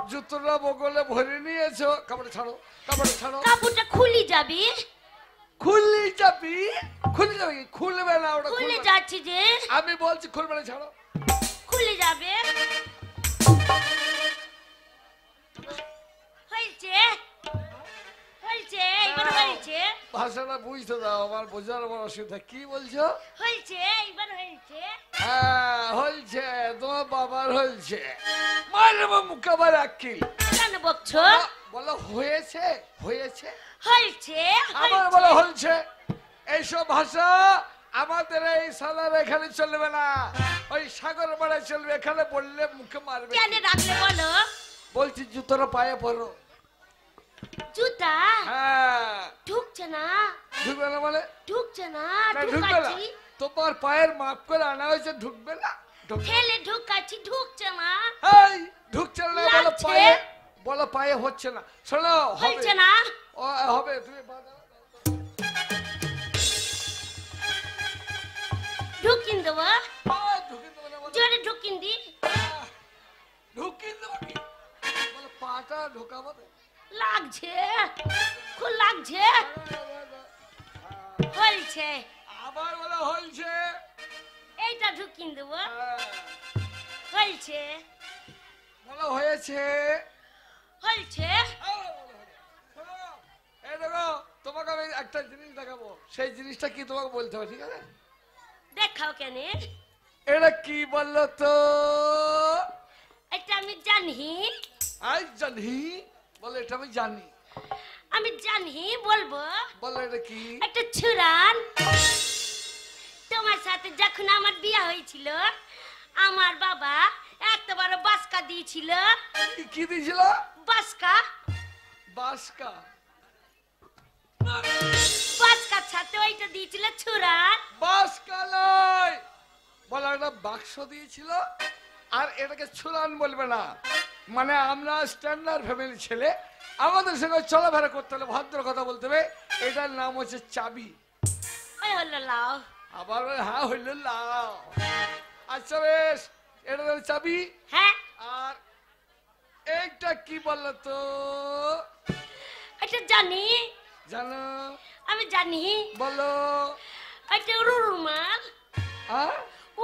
জুতোটা বগলে ভরে নিয়েছো। কাপড়টা ছাড়ো, কাপড়টা ছাড়ো। কাপড়টা খুলি যাবি? খুললি যাবি? খুলে যাবে কি? খুলবে না, ওটা খুলে খুলবে না। যাচ্ছি যে। আমি বলছি খুলবে না, ছাড়ো। খুলে যাবে। হয়েছে হয়েছে, এবার হয়েছে। ভাষাটা বুঝতে দাও, আমার বোঝার আমার অসুবিধা। কি বলছো? হয়েছে, এবার হয়েছে। হ্যাঁ হয়েছে, তোমার বাবার হয়েছে। মারবো মুখ আবার আকিল। কেন বকছো? বলো হয়েছে, হয়েছে। হয়েছে, আবার বলো হয়েছে। এইসব ভাষা আমাদের এই সালার এখানে চলবে না, ওই সাগর পাড়ায় চলবে। এখানে বললে মুখে মারবে। কেন রাখলে বলো? বলছি জুতোটা পায়ে পরো। জুতা? হ্যাঁ। ঢুকছে না। ঢুকবে না মানে? ঢুকছে না, না, ঢুকবে না। ঢুকাচ্ছি। তোমার পায়ের মাপ করে আনা হয়েছে, ঢুকবে না। ঠেলে ঢুকাচ্ছি, ঢুকছে না। এই ঢুকছে না, বলো লাগছে। পায়ে, বলো পায়ে হচ্ছে না। শোনো, হচ্ছে হবে না। ও হবে। তুমি ঢুকিন দেবো? ঢুকিয়ে দেবো না, বলো। জোরে ঢুকিন দি। ঢুকিয়ে দেবো কি? বলো পাটা ঢোকাবো তো। লাগছে, খুব লাগছে। হয়েছে। আবার বলো হয়েছে। এইটা ঢুকিন দেবো। হ্যাঁ। হয়েছে, বলো হয়েছে। হয়েছে। এই দেখো, তোমাকে আমি একটা জিনিস দেখাবো, সেই জিনিসটা কি তোমাকে বলতে হবে, ঠিক আছে? দেখাও কেন? এটা কি বললো তো? এটা আমি জানি। আই জানি, বলো এটা আমি জানি। আমি জানি, বলবো। বলো এটা কি? একটা ছুরান। তোমার সাথে যখন আমার বিয়ে হয়েছিল, আমার বাবা এত বড় বাস্কা দিয়েছিল। কি দিয়েছিল? বাস্কা। বাস্কা? বাস্কার সাথে ওইটা দিয়েছিল ছুরান। বাস্কা নয়, বলো একটা বাক্স দিয়েছিল। আর এটাকে ছুরান বলবে না, মানে আমরা স্ট্যান্ডার্ড ফ্যামিলি ছেলে, আমাদের সঙ্গে চলাফেরা করতে হলে ভদ্র কথা বলতে হবে। এটার নাম হচ্ছে চাবি। ওই হলো লাও। আবার হ্যাঁ হইল লাও। আচ্ছা বেশ, এটা চাবি। হ্যাঁ। আর এইটা কি বলো তো? এটা জানি, জানো? আমি জানি। বলো। এটা রুমাল।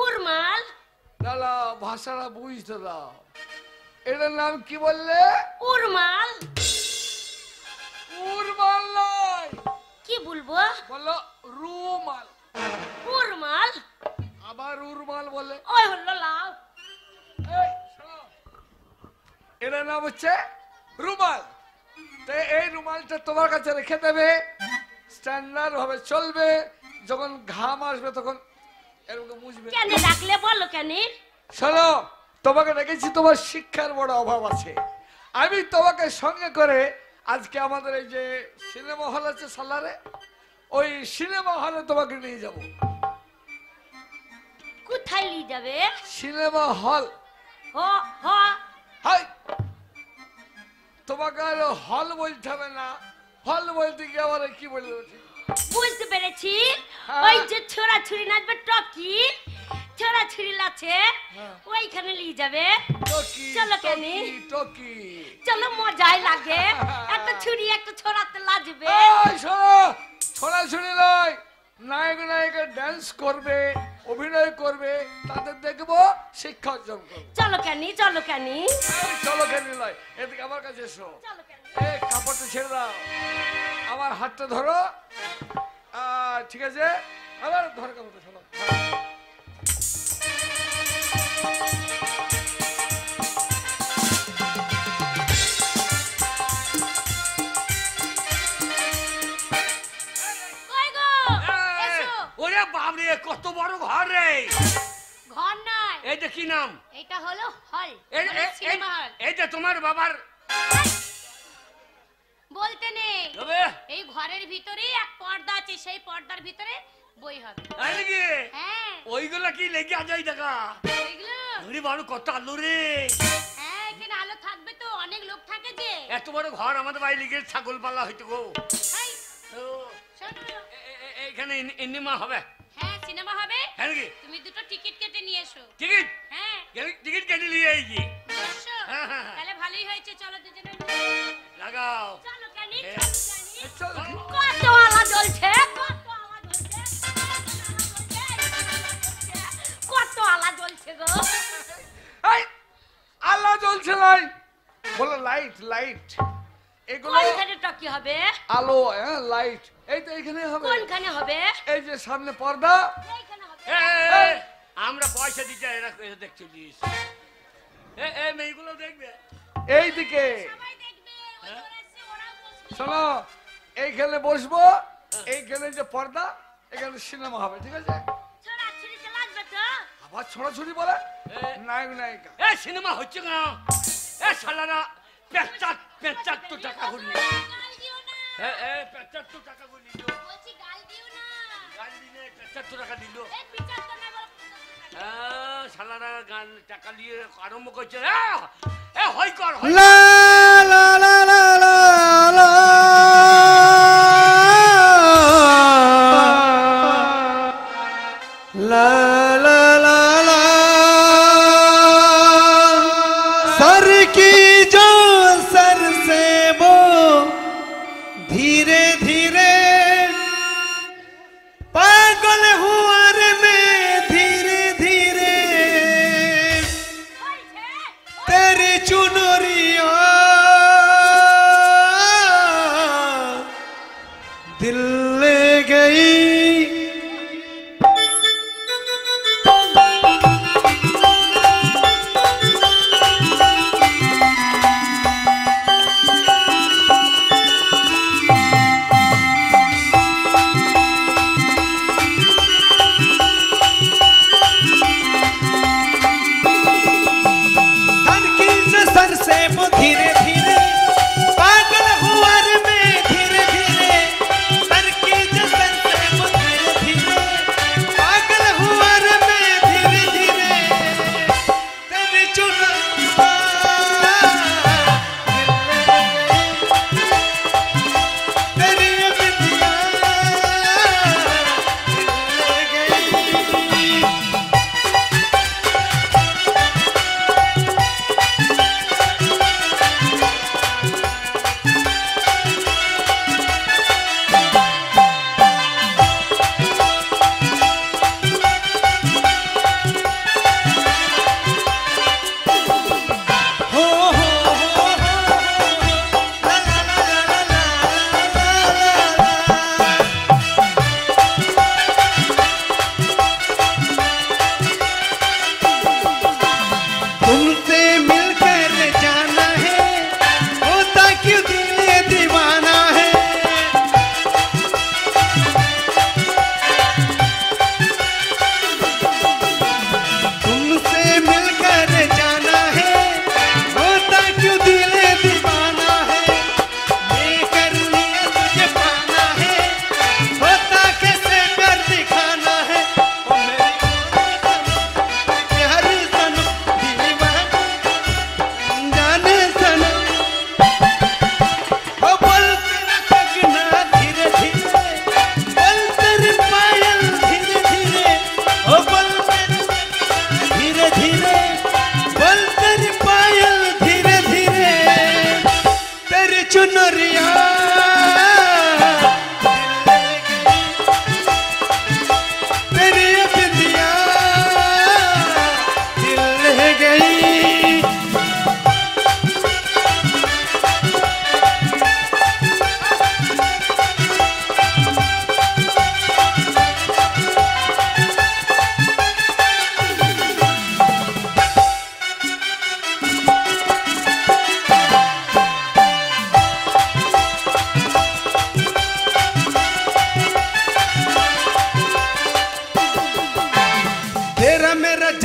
উরমাল। দাদা ভাষাটা বুঝতে দাও। এটার নাম কি বললে? উরমাল। উরমাল নয়। কি বলবো? বলো রুমাল। উরমাল। আবার উরমাল বলে। ওই হলো লাভ। এটার নাম হচ্ছে রুমাল। তো এই রুমালটা তোমার কাছে রেখে দেবে, স্ট্যান্ডার্ড ভাবে চলবে। যখন ঘাম আসবে তখন এরকম মুছবে। কেন ডাকলে বলো কেন? শোনো, তোমাকে দেখেছি তোমার শিক্ষার বড় অভাব আছে। আমি তোমাকে সঙ্গে করে আজকে আমাদের এই যে সিনেমা হল আছে সালারে, ওই সিনেমা হলে তোমাকে নিয়ে যাব। কোথায় নিয়ে যাবে? Cinema hall. হাই, তোমাকে আর হল বলতে হবে না। হল বলতে গিয়ে আবার কি বলবো? বুঝতে পেরেছি। ওই যে ছোড়া ছুরি নাচবে টকি, ছোড়া ছুরি লাছে, ওইখানে নিয়ে যাবে। চলো কেন? টকি চলো, মজাই লাগে। একটা ছুরি একটা ছোড়াতে লাজবে। ছোড়া ছুরি নয়, নায়ক নায়িকা ডান্স করবে, অভিনয় করবে, তাদের দেখবো, শিক্ষা অর্জন করবো। চলো কেন? চলো কেন? চলো কেন নয়, এদিকে আমার কাছে এসো। এই কাপড়টা ছেড়ে দাও, আমার হাতটা ধরো। ঠিক আছে, আবার ধর কাপড়টা। চলো। ওরে বাবরে, কত বড় ঘর রে! ঘর নয়, এইটা কি নাম? এটা হলো হল, সিনেমা হল। এইটা তোমার বাবার বলতে নেই। তবে এই ঘরের ভিতরে এক পর্দা আছে, সেই পর্দার ভিতরে বই হবে। তাই নাকি? হ্যাঁ। ওইগুলা কি লেগে যায় দেখা? এগুলো ওরে বাবু, কত আলো রে! হ্যাঁ, এখানে আলো থাকবে তো, অনেক লোক থাকে যে। এত বড় ঘর আমাদের বাড়ি লেগে ছাগল পালা হইতো গো। এই, তো শোনো। এইখানে ইন্নিমা হবে? হ্যাঁ, সিনেমা হবে। হ্যাঁ নাকি? তুমি দুটো টিকিট কেটে নিয়ে এসো। টিকিট? হ্যাঁ, টিকিট কেটে নিয়ে আইছি। এসো। হ্যাঁ, হ্যাঁ, হ্যাঁ। তাহলে ভালোই হয়েছে, চলো দুজনে লাগাও। চলো কেন? কত আলা জ্বলছে, কত আলা জ্বলছে গো। আলো জ্বলছে নাই, বলো লাইট। লাইট এগুলো কোনখানে টকি হবে? আলো, হ্যাঁ লাইট। এই তো এখানে হবে। কোনখানে হবে? এই যে সামনে পর্দা। এইখানে হবে। আমরা পয়সা দিতে এরা দেখছি। এই মেয়েগুলো দেখবে এইদিকে। সবাই দেখবে, ওই ঘরে এসে ওরাও বসবে। শোনো, এইখানে বসবো, এইখানে যে পর্দা, এখানে সিনেমা হবে, ঠিক আছে? ছোড়া ছুরি চালাবে তো? আবার ছোড়াছুড়ি বলে নায়ক নায়িকা। এ সিনেমা হচ্ছে না? এ শালারা 75 টাকা হলো। গাল দিও না। 75 টাকা করে দিল। বলছি গাল দিও না। গান দিনে 75 টাকা দিল। এই বিচার তো নাই বলো। শালারা গান টাকা দিয়ে আরম্ভ করছে। হয় কর, হয়। লা লা লা লা লা লা লা লা লা লা सर की जो सर से वो धीरे धीरे पागल हुआ रे मैं धीरे धीरे तेरी चुनरिया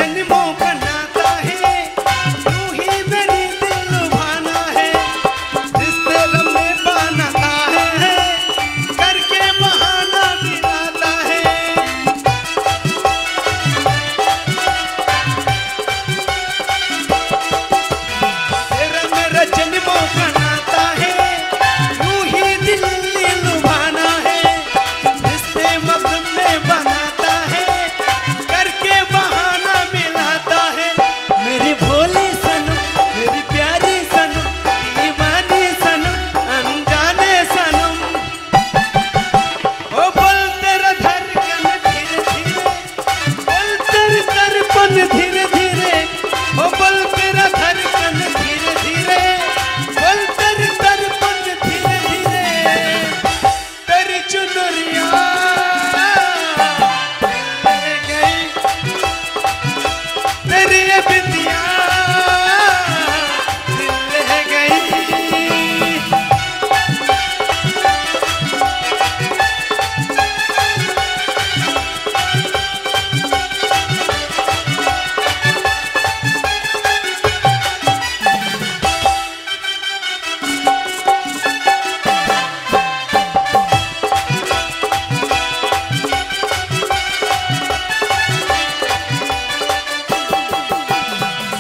जन्मों का नाता है, यूं ही मेरी दिल लुभाना है, रिश्ते लम्बे बनाता है, करके बहाना दिलाता है। तेरा मेरा जन्मों का नाता है, यूं ही दिल लुभाना है, रिश्ते मतलब में बनाता है, करके बहाना मिलाता है। मेरी भोली सनम, मेरी प्यारी सनम, दीवानी सनम, अनजाने सनम। ओ बोल तेरा धड़कन धीरे धीरे, बोल तेरी दर्पण धीरे धीरे, ओ बोल तेरा धड़कन धीरे धीरे, बोल तेरी दर्पण धीरे धीरे। तेरी चुनरिया ले गई, तेरी ये बिंदिया दिल ले गई।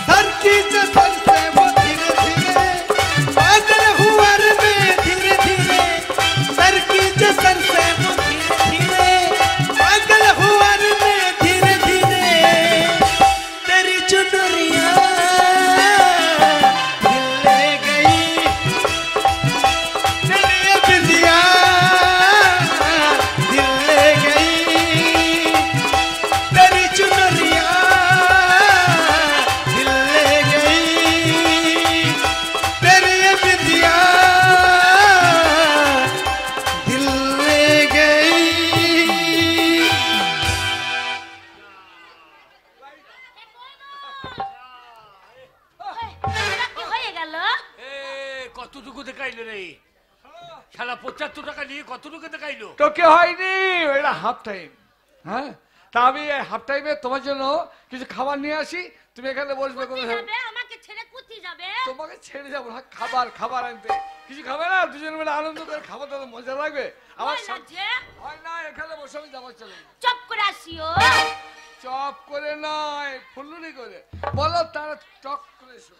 सर की चक्कर से वो धीरे धीरे पागल हुआ रे मैं धीरे धीरे, सर की चक्कर से वो धीरे धीरे पागल हुआ रे मैं धीरे धीरे। तेरी चुनरिया दिल ले गई, तेरी ये बिंदिया दिल ले गई, तेरी चुनरिया दिल ले गई, तेरी ये बिंदिया दिल ले गई। এটা কি হয়ে গেল? এ কতটুকু দেখাইলো রে শালা 75 টাকা নিয়ে কতটুকু দেখাইলো? তোকে হয়নি, এটা হাফ টাইম। হ্যাঁ, তা আমি হাফ টাইমে তোমার জন্য কিছু খাবার নিয়ে আসি, তুমি এখানে বসবে কোথায় কোথায়? যাবে? আমাকে ছেড়ে কোথায় যাবে? তোমাকে ছেড়ে যাবো না, খাবার খাবার আনতে। কিছু খাবে না? দুজন মিলে আনন্দ করে খাবার দাও, মজা লাগবে। আমার ভয় লাগছে? হয় না, এখানে বসে আমি যাবো, চলো। চুপ করে আসিও। চপ করে নয়, ফুলুরি করে বলো, তারা টক করে এসো।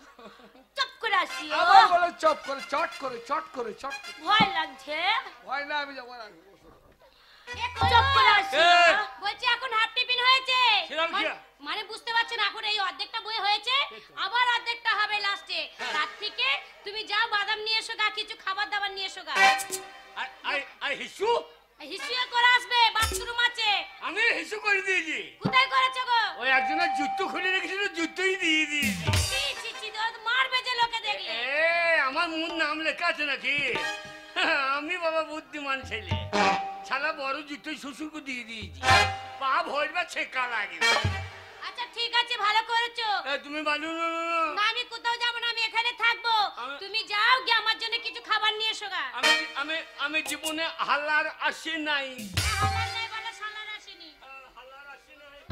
চুপ করে আসিও। আবার বলো চপ করে, চট করে, চট করে, চট করে। ভয় লাগছে? হয় না, আমি যাবো না। চুপ করে আসিও। বলছি এখন হাফ টিফিন হয়েছে, সেরকম কি? মানে বুঝতে পারছো না, এখন এই অর্ধেকটা বই হয়েছে, আবার অর্ধেকটা হবে লাস্টে। তার থেকে তুমি যাও বাদাম নিয়ে এসো গা, কিছু খাবার দাবার নিয়ে এসো গা। আই আই আই হিসু হিসুয়ে করে আসবে, বাথরুম আছে। আমি হিসু করে দিয়েছি। কোথায় করেছো গো? ওই একজনের জুতো খুলে রেখেছিল, জুতোই দিয়ে দিয়েছি। ছি ছি ছি, মারবে যে লোকে দেখলে। এ আমার মুন নাম লেখা আছে নাকি? আমি বাবা বুদ্ধিমান ছেলে, শালা বড় জুতোই শ্বশুরকে দিয়ে দিয়েছি, পা ভরবে ছেকা লাগে। আচ্ছা ঠিক আছে, ভালো করেছো। তুমি বালু না আমি কোথাও যাবো না, আমি এখানে থাকবো। তুমি যাও গিয়ে আমার জন্য কিছু খাবার নিয়ে এসো গা। আমি আমি জীবনে হালার আসি নাই। হালার নাই বলে সালার আসেনি।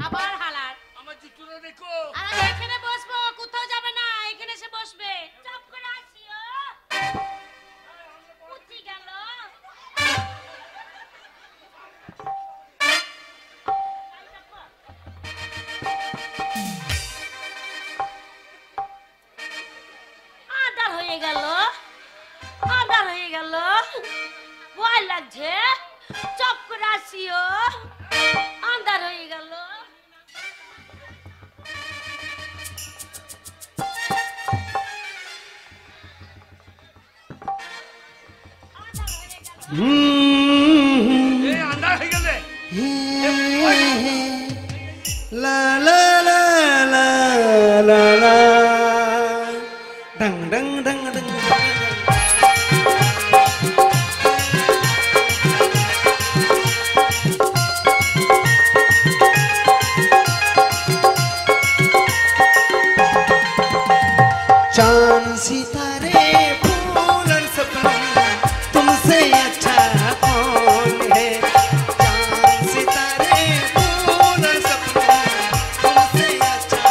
আবার হালার। আমার জুতোটা দেখো। আর আমি এখানে বসবো, কোথাও যাবে না, এখানে এসে বসবে। চুপ করে আসিও। উঠি গেল। আন্ধার হয়ে গেল, আন্ধার হয়ে গেল, ভয় লাগছে। চুপ করে আসিও। আন্ধার হয়ে গেল। এই আন্ধার হয়ে গেলে লা লা লা লা লা লা ডং ডং ডং ডং। चांद सितारे फूल और सपने तुमसे अच्छा कौन है। चांद सितारे फूल और सपने तुमसे अच्छा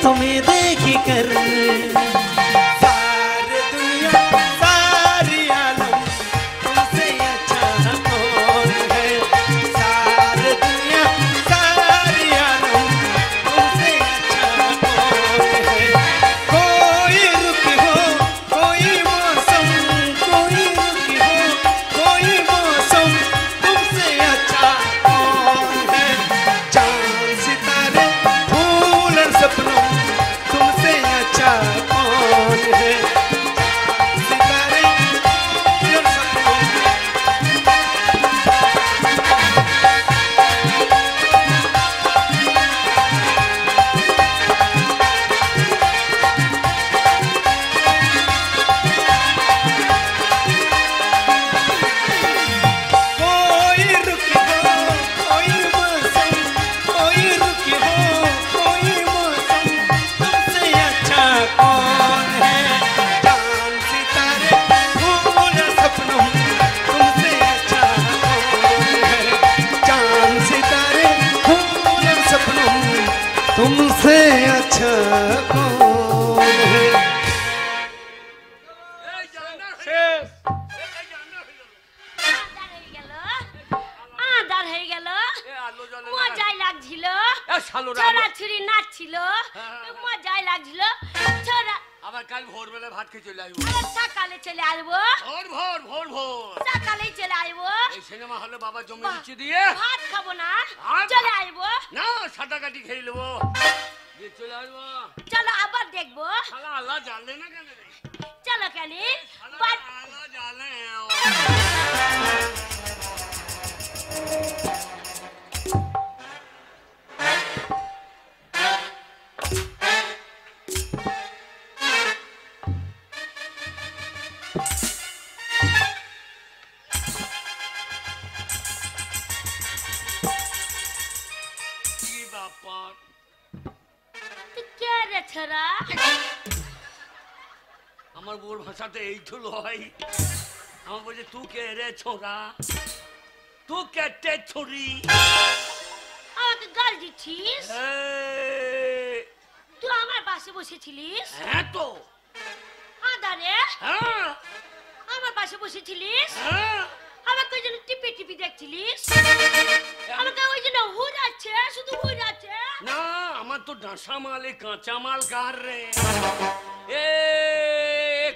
तुम्हें देख कर सारी दुनिया सारी आलम तुमसे अच्छा कौन है। सारी दुनिया सारी आलम तुमसे अच्छा कौन है। कोई रुकी हो कोई मौसम कोई रुकी हो कोई मौसम तुमसे अच्छा कौन है। चांद सितारे फूल और सपनों तुमसे अच्छा कौन है। सितारे फूल और सपनों कोई रुकी हो कोई मौसम कोई रुकी हो कोई मौसम तुमसे अच्छा कौन है। चांद सितारे फूल और सपनों तुमसे अच्छा कौन है। चांद सितारे फूल और सपनों तुमसे अच्छा कौन है। এই জানা শেষ। এই জানা হলো আদার হয়ে গেল আদার হয়ে গেল এ আলো জ্বলে না। মজাই লাগছিল এ শালোরা ছোড়া ছুরি নাচছিল মজাই লাগছিল ছোড়া আবার কাল ভোরবেলা ভাত খেয়ে চলে আসবো। আবার সকালে চলে আসবো ভোর ভোর ভোর ভোর সকালেই চলে আসবো এই সিনেমা হলে বাবা জমি দিচ্ছে দিয়ে ভাত খাবো না ভাত? চলে আসবো না সাদা কাটি খেয়ে নেবো দিয়ে চলে আসবো। চলো আবার দেখবো শালা আল্লাহ জানলে না কেন রে? চলো কেন শালা আল্লাহ জানে। কি ব্যাপার? তুই কে রে ছোড়া আমার বোর ভাষাতে এই তো লয়। আমার বলছে তু কে রে ছোড়া তু কেটে ছুরি। আমাকে গাল দিচ্ছিস এই, তুই আমার পাশে বসেছিলিস হ্যাঁ তো আদারে হ্যাঁ আমার পাশে বসেছিলিস হ্যাঁ আমাকে ওই জন্য টিপে টিপে দেখছিলিস আমাকে ওই জন্য হুড়াচ্ছে শুধু হুড়াচ্ছে না আমার তো ডাঁসা মাল এই কাঁচা মাল কার রে। এ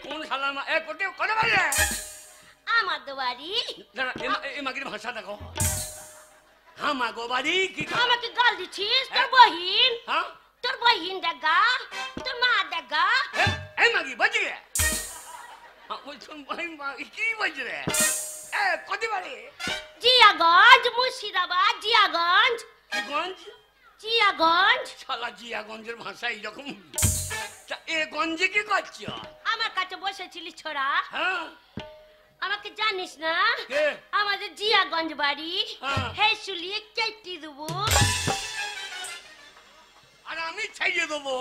কোন শালা মা এ কোটে কোটে বাজে আমার তো বাড়ি দাঁড়া এ মাগির ভাষা দেখো। হ্যাঁ মাগো বাড়ি কি আমাকে গাল দিচ্ছিস তোর বহিন হ্যাঁ তোর বহিন দেখা তোর মা দেখা এই মাগি বাজে ওই শুন ভাই মাগি কি বাজে রে এ কোটি বাড়ি জিয়াগঞ্জ মুর্শিদাবাদ জিয়াগঞ্জ কি গঞ্জ জিয়াগঞ্জ শালা জিয়াগঞ্জের ভাষা এইরকম। তা এ গঞ্জে কি করছো? আমার কাছে বসেছিলিস ছোড়া হ্যাঁ আমাকে জানিস না কে? আমাদের জিয়াগঞ্জ বাড়ি হ্যাঁ। হে শুলিয়ে কেটে দেবো আর আমি ছাইয়ে দেবো।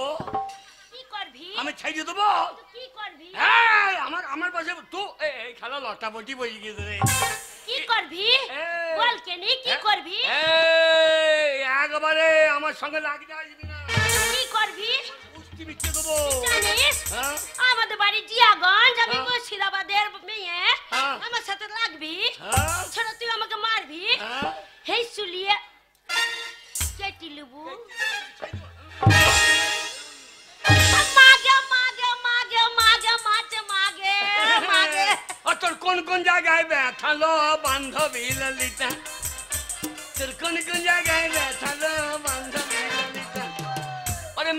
কি করবি আমি ছাইয়ে দেবো। তুই কি করবি হ্যাঁ আমার পাশে তো এই খেলা লটাপটি বই গিয়েছে রে। কি করবি এই। বল কেনি কি করবি এই একবারে আমার সঙ্গে লাগতে আসবি না। কি করবি কুস্তি বিচ্ছে দেবো। জানিস হ্যাঁ আমাদের বাড়ি জিয়াগঞ্জ আমি হ্যাঁ। মুর্শিদাবাদের মেয়ে হ্যাঁ। আমার সাথে লাগবি হ্যাঁ ছোট তুই আমাকে মারবি হ্যাঁ হে শুলিয়ে কেটে নেবো মাগে মাগে মাগে মাগে মাঝে মাগে মাগে আর তোর কোন কোন জায়গায় ব্যথালো বান্ধবী ললিতা তোর কোন কোন জায়গায় ব্যথালো বান্ধবী ললিতা আরে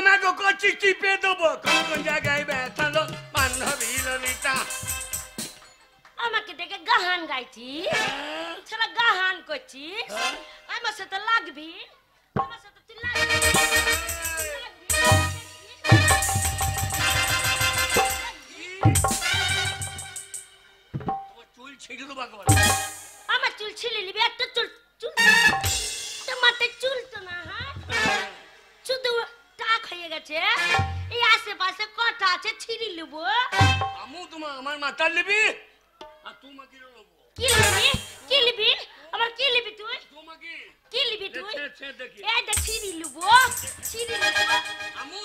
ম্যাগো করছি টিপে দেবো কোন কোন জায়গায় ব্যথালো বান্ধবী ললিতা। আমাকে দেখে গাহান গাইছিস সারা গাহান করছিস আমার সাথে লাগবি আমার সাথে তুই লাগবি তোমার চুল ছিঁড়ে দেবো একবার। আমার চুল ছিলে নিবি একটা চুল চুল তোর মাথায় চুল তো না হ্যাঁ শুধু টাক হয়ে গেছে এই আশেপাশে কটা আছে ছিঁড়ি নেবো আমু তোমার আমার মাথা নিবি আর তোমাকে নেবো। কি লিবি কি লিবি আমার কি লিবি তুই তোমাকে কি লিবি তুই দেখি এই দেখ ছিঁড়ি নেবো ছিঁড়ি নেবো আমু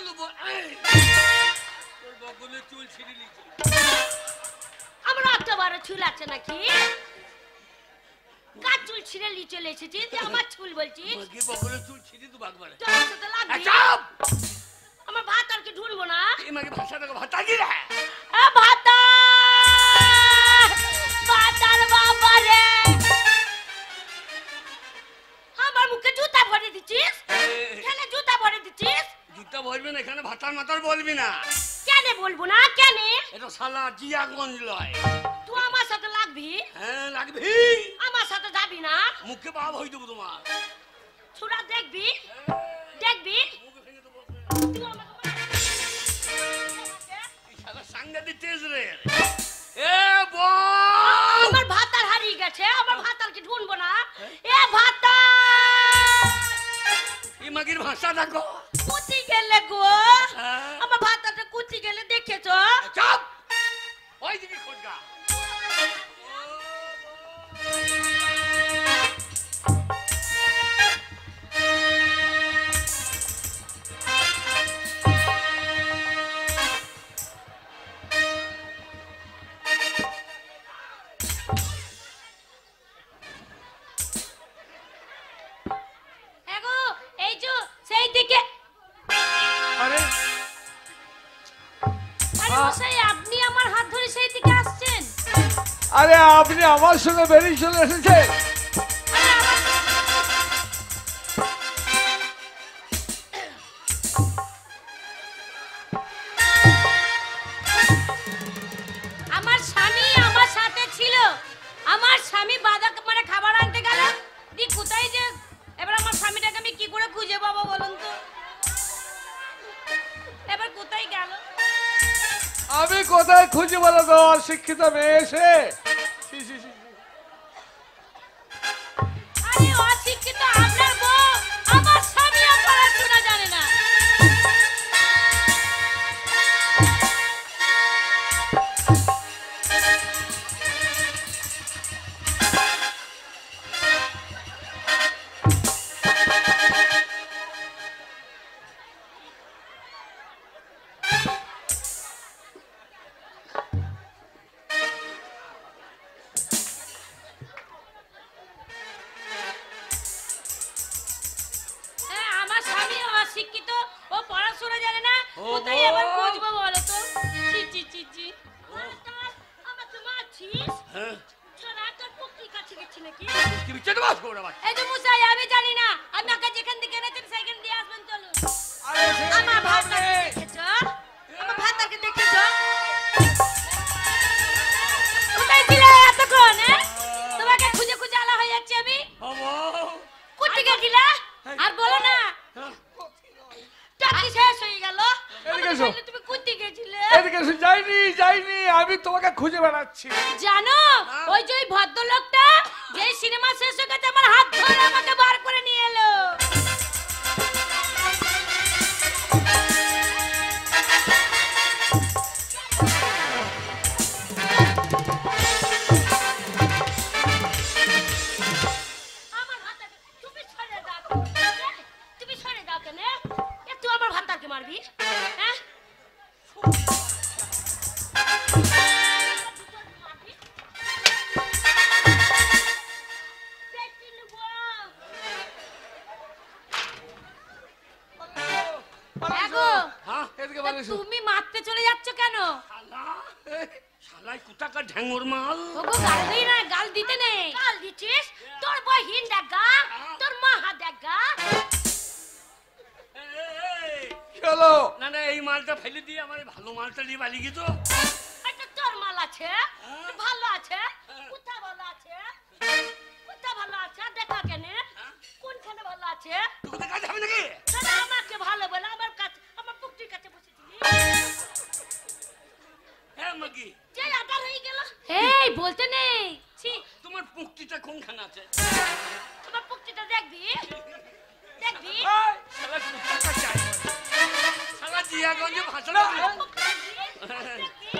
চুল ছিঁড়িলি আমার অত বড় চুল আছে নাকি? কার চুল ছিঁড়ে নিয়ে চলে এসেছিস যে আমার চুল বলছিস? মাগি বগলে চুল ছিঁড়ি তো বাগবারে তোর সাথে লাগবি? চাপ আমার ভাত আর কি ঢুলবো না? এই মাগি ভাষাটাকে ভাতা কি রে ভাতা ভাতার বাবা রে, আমার মুখে জুতা ভরে দিচ্ছিস? কেন জুতা ভরে দিচ্ছিস? জুতা বলবি না এখানে ভাতার মাতার বলবি না। কেন বলবো না? কেন? এটা শালা জিয়াগঞ্জ লয়। তুই আমার সাথে লাগবি? হ্যাঁ লাগবি। আমার সাথে যাবি না? মুখে বাপ হই দেবো তোমার। ছুরা দেখবি? দেখবি? তুই আমাকে এই শালা সাংঘাতিক তেজ রে। এ বল আমার ভাতার হারিয়ে গেছে, আমার ভাতার কি ঢুনবো না? এ ভাতা এই মাগির ভাষা দেখো। কুচি গেলে গো, আমার ভাতাটা কুচি গেলে দেখেছো? চাপ ওই দিকে খোঁজগা। এগো এই যে সেই দিকে। আরে আরে মশাই আপনি আমার হাত ধরে সেই দিকে আসছেন? আরে আপনি আমার সঙ্গে বেরিয়ে চলে এসেছেন। আমার স্বামী আমার সাথে ছিল, আমার স্বামী বাজার মানে খাবার আনতে গেল, দি কোথায় যে এবার আমার স্বামীটাকে আমি কি করে খুঁজে পাবো বলুন তো? এবার কোথায় গেল? আমি কোথায় খুঁজে বলো তো শিক্ষিত মেয়ে এসে? ছি, ছি, ছি, ছি। আরে অশিক্ষিত আপনার বউ, আমার স্বামী আর পড়াশোনা জানে না। হ্যাঁ, আমার স্বামী অশিক্ষিত, ও পড়াশোনা জানে না, কোথায় আবার খুঁজবো বলো তো? ছি ছি ছি ছি। আমার তো মারছিস? হ্যাঁ ছোড়া তোর পুত্রির কাছে গেছি নাকি? কি বিচ্ছেদ বাস করে বাস। এই যে মশাই আমি জানি না, আমাকে যেখান থেকে এনেছেন সেখান দিয়ে আসবেন চলুন। আরে সে আমার লাভ ভাতাকে নেই। দেখেছো? আমার ভাতাকে দেখেছো? কোথায় ছিলে এতক্ষণ? তোমাকে খুঁজে খুঁজে আলা হয়ে যাচ্ছে আমি। কুটি গেছিলা? আর বলো না, টাকি শেষ হয়ে গেল। এদিকে এসো। তুমি কুটি গেছিলে? এদিকে এসো। যাইনি আমি তোমাকে খুঁজে বেড়াচ্ছি। জানো ওই যে ওই ভদ্রলোকটা যে সিনেমা শেষ হয়ে গেছে আমার হাত ধরে আমাকে বার করে নিয়ে এলো। আমার ভাতাকে তুমি সরে দাও। তুমি সরে দাও কেন? তুই আমার ভাতাকে মারবি? হ্যাঁ? পেটি নেবো। এগো হ্যাঁ এদিকে তা বলো এসো। তুমি মারতে চলে যাচ্ছ কেন? শালা শালাই কোথাকার ঢ্যাঙ্গর মাল। ওগো গাল দিই না, গাল দিতে নেই। কাল দিচ্ছিস? তোর বহিন দেখা, তোর মাহা দেখা। কি হলো? না না এই মালটা ফেলে দিয়ে আমার এই ভালো মালটা নিয়ে পালিয়ে গেছো। একটা তোর মাল আছে, ভালো আছে। কোথা ভালো আছে? কোথা ভালো আছে? দেখা কেন? কোনখানে ভালো আছে? তুই কোথায় কাজ হবে নাকি? দাদা আমাকে ভালো বলে আমার কাছে, আমার পুত্রির কাছে বসেছিলি। হ্যাঁ মাগি যে আদার হয়ে গেল। এই বলতে নেই। ছি, তোমার পুক্তিটা কোনখানে আছে? আমার পুত্রিটা দেখবি? দেখবি? শালা কোথাকা চাই শালা জিয়াগঞ্জে ভাষা না। দেখবি?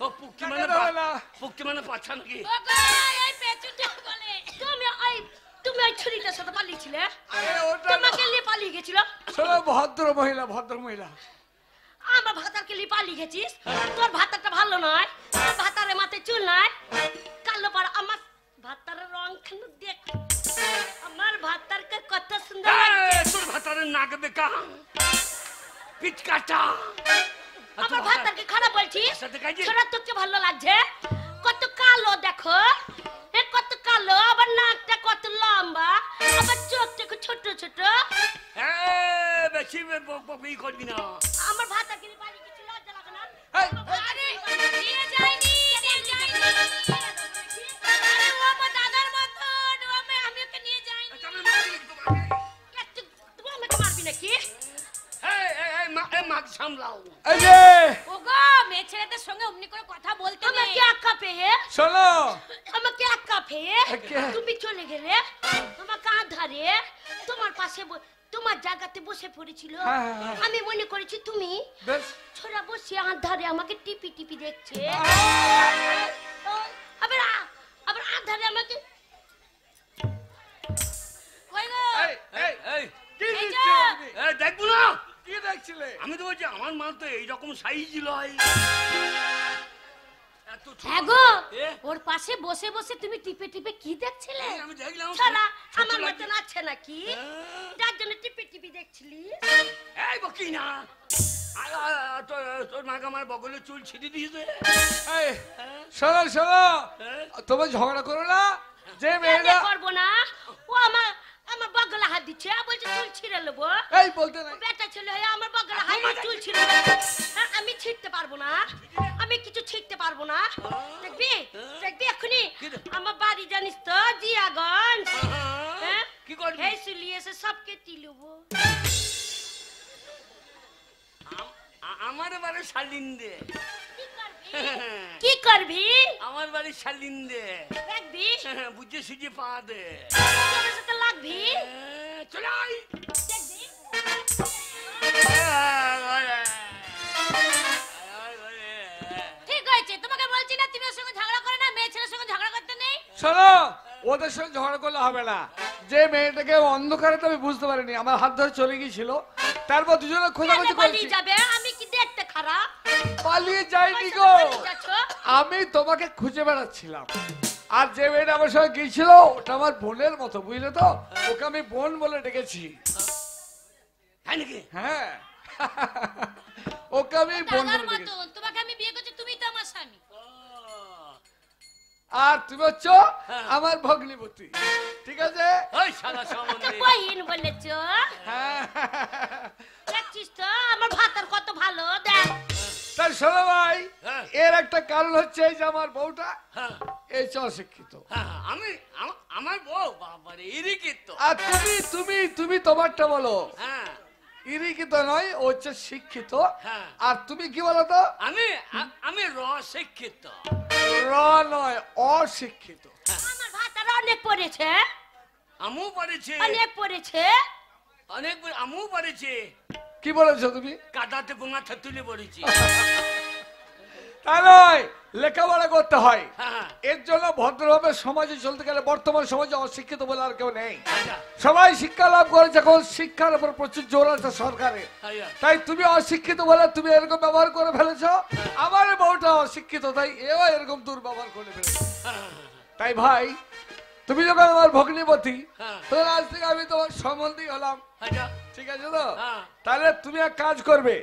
ও পুক্তি মানে পাছা নাকি? ওগো, এই পেছনটা বলে। তুমি ওই ছুরিটার সাথে পালিয়েছিলে? তোমাকে নিয়ে পালিয়ে গেছিল? শোনো ভদ্র মহিলা আমার ভাতার কেলি পালিয়ে গেছিস? তোর ভাতারটা ভালো নয়, তোর ভাতারের মাথায় চুল নাই, কালো পাড়া। আমার ভাতারের রং কেন দেখ, আমার ভাতারকে কত সুন্দর লাগছে। তোর ভাতারের নাক বেকা, পিচকাটা। আমার ভাতারকে খারাপ বলছিস? ছোড়া তোকে ভালো লাগছে? কত কালো দেখো, কত কালো, আবার নাকটা কত লম্বা, আবার চোখটা ছোট ছোট। বেশি বকবকি করবি না। আমার ভাতারকে বাড়ি কিছু লজ্জা লাগে না? আরে নিয়ে যাইনি, নিয়ে যাইনি। আরে ও আমার দাদার মতন, আমি ওকে নিয়ে যাইনি। তুই আমাকে মারবি নাকি? মাছ সামলাও। এই যে ওগো, মেয়ে ছেলেদের সঙ্গে অমনি করে কথা বলতে নেই। আমাকে একা পেয়ে, শোনো, আমাকে একা পেয়ে তুমি চলে গেলে, তোমাকে আধারে তোমার পাশে তোমার জায়গাতে বসে পড়েছিল। আমি মনে করেছি তুমি ছোড়া বসে আধারে আমাকে টিপি টিপি দেখছে, আবার আবার আধারে আমাকে। কই গো? দেখবো না, কি দেখছিলে? আমি তো বলছি আমার মা তো এইরকম সাইজ লয়। হ্যাঁ গো, ওর পাশে বসে বসে তুমি টিপে টিপে কি দেখছিলে? আমি দেখলাম ছাড়া আমার মতন আছে নাকি যার জন্য টিপে টিপে দেখছিলি? এই বকি না, তোর মাকে আমার বগলে চুল ছিঁড়ে দিয়েছে। শোনো শোনো, তোমরা ঝগড়া করো না। যে মেয়েরা করবো না, ও আমার আমার বগলে হাত দিচ্ছে, বলছে চুল ছিঁড়ে নেবো। এই বলতে নাই, বেটা ছেলে হয়ে আমার বগলে হাত দিয়ে চুল ছিঁড়ে নেবো। আমি ছিঁড়তে পারবো না, আমি কিছু ছিঁড়তে পারবো না। দেখবি দেখবি এক্ষুনি আমার বাড়ি জানিস তো, জিয়াগঞ্জ। কি করবি? এই চুলি এসে সব কেটে নেবো। আমার বাড়ি শালিন্দে। কি করবি? আমার বাড়ি শালিন্দে। দেখবি বুঝে সুঝে পা দে, তোর সাথে লাগবি। চলে আয়। দেখবি ঠিক হয়েছে, তোমাকে বলছি না তুমি ওর সঙ্গে ঝগড়া করে না, মেয়ে ছেলের সঙ্গে ঝগড়া করতে নেই। শোনো, ওদের সঙ্গে ঝগড়া করলে হবে না। যে মেয়েটাকে অন্ধকারে তো আমি বুঝতে পারিনি, আমার হাত ধরে চলে গিয়েছিল, তারপর দুজনে খোঁজাখুঁজি করেছি। যাবে আমি কি দেখতে খারাপ? পালিয়ে যাইনি গো, আমি তোমাকে খুঁজে বেড়াচ্ছিলাম। আর যে মেয়েটা আমার সঙ্গে গিয়েছিল ওটা আমার বোনের মতো, বুঝলে তো, ওকে আমি বোন বলে ডেকেছি। হ্যাঁ, ওকে আমি বোন বলে ডেকেছি। তোমাকে আমি বিয়ে করছি, তুমি তো আমার স্বামী। আর তুমি হচ্ছে আমার ভগ্নিপতি, ঠিক আছে? বহিন বলেছ? দেখছিস তো আমার ভাতার কত ভালো, দেখ। তাই শোনো ভাই, এর একটা কারণ হচ্ছে এই যে আমার বউটা এই অশিক্ষিত। আমি আমার বউ বাবারে ইরিকিত। আর তুমি তুমি তুমি তোমারটা বলো। ইরিকিত নয়, ও হচ্ছে শিক্ষিত। আর তুমি কি বলো তো? আমি আমি শিক্ষিত। র নয়, অশিক্ষিত। আমার ভাতার অনেক পড়েছে। আমু পড়েছে। অনেক পড়েছে। অনেক আমু পড়েছে। কি বলেছো তুমি? কাদাতে বোঙা তুলে পড়েছি। তা নয়, লেখাপড়া করতে হয়। এর জন্য ভদ্রভাবে সমাজে চলতে গেলে বর্তমান সমাজে অশিক্ষিত বলে আর কেউ নেই। সবাই শিক্ষা লাভ করেছে, এখন শিক্ষার উপর প্রচুর জোর আছে সরকারের। তাই তুমি অশিক্ষিত বলে তুমি এরকম ব্যবহার করে ফেলেছো। আমার বউটা অশিক্ষিত, তাই এও এরকম দুর্ব্যবহার করে ফেলেছে। তাই ভাই, তুমি যখন আমার ভগ্নিপতি, তখন আজ থেকে আমি তোমার সম্বন্ধী হলাম, ঠিক আছে তো? তাহলে তুমি এক কাজ করবে,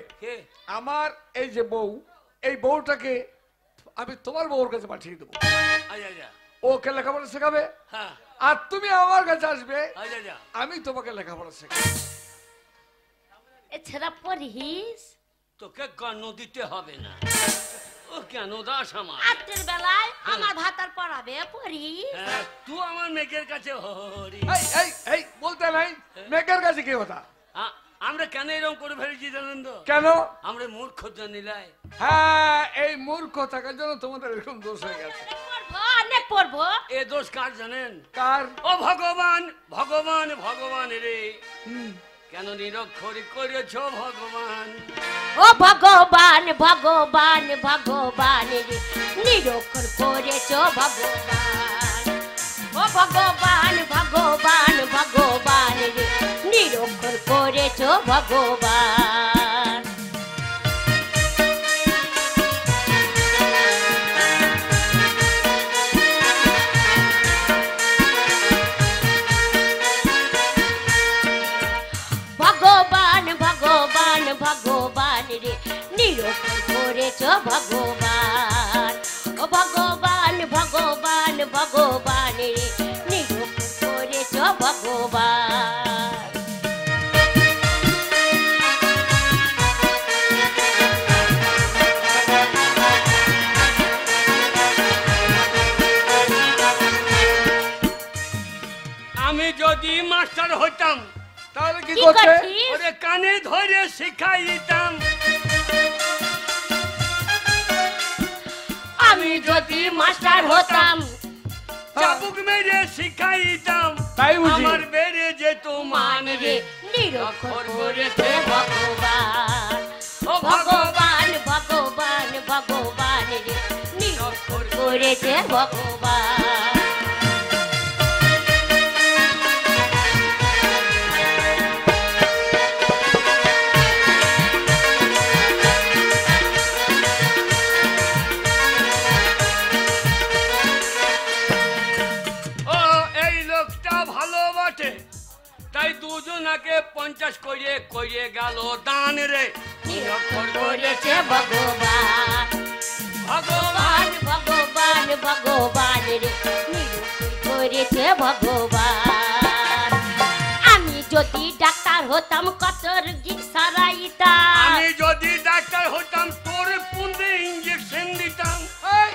আমার এই যে বউ, এই বউটাকে আমি তোমার বউর কাছে পাঠিয়ে দেবো। ওকে লেখাপড়া শেখাবে, আর তুমি আমার কাছে আসবে, আমি তোমাকে লেখাপড়া শেখাবো। এছাড়া পড়িস তোকে কেন দিতে হবে না, ও কেন দাস আমার রাতের বেলায় আমার ভাতার পড়াবে পড়ি। তুই আমার মেঘের কাছে হরি। এই এই এই বলতে নাই, মেঘের কাছে কি কথা? আমরা কেন এরকম করে ফেলেছি জানেন তো? কেন? আমরা মূর্খ জানিলাই। হ্যাঁ, এই মূর্খ থাকার জন্য তোমাদের এরকম দোষ হয়ে গেছে। অনেক পড়বো। এ দোষ কার জানেন? কার? ও ভগবান, ভগবান, ভগবান রে, কেন নিরক্ষরি করেছো ভগবান? ও ভগবান, ভগবান, ভগবান রে, নিরক্ষর করেছো ভগবান। ও ভগবান, ভগবান, ভগবান রে, নিরক্ষর করেছো ভগবান। ভগবান ও ভগবান ভগবান ভগবান রে নিরূপণ করেছ ভগবান আমি যদি মাস্টার হইতাম তাহলে কি কি করতে করছিস? ওরে কানে ধরে শিখাইতাম আমি যদি মাস্টার হতাম চাবুক মেরে শিখাইতাম তাই বুঝি? আমার বেড়ে যেত মান রে নিরক্ষর করেছে ভগবান ও ভগবান ভগবান ভগবান রে নিরক্ষর করেছে ভগবান ও এই লোকটা ভালো বটে তাই দুজনাকে 50 করে করে গেল দান রে নিরক্ষর করেছে ভগবান ভগবান ভগবান ভগবান রে নিরক্ষর করেছে ভগবান আমি যদি ডাক্তার হতাম কত রোগী সারাইতাম আমি যদি ডাক্তার হতাম তোর পুঁদে ইঞ্জেকশন দিতাম এই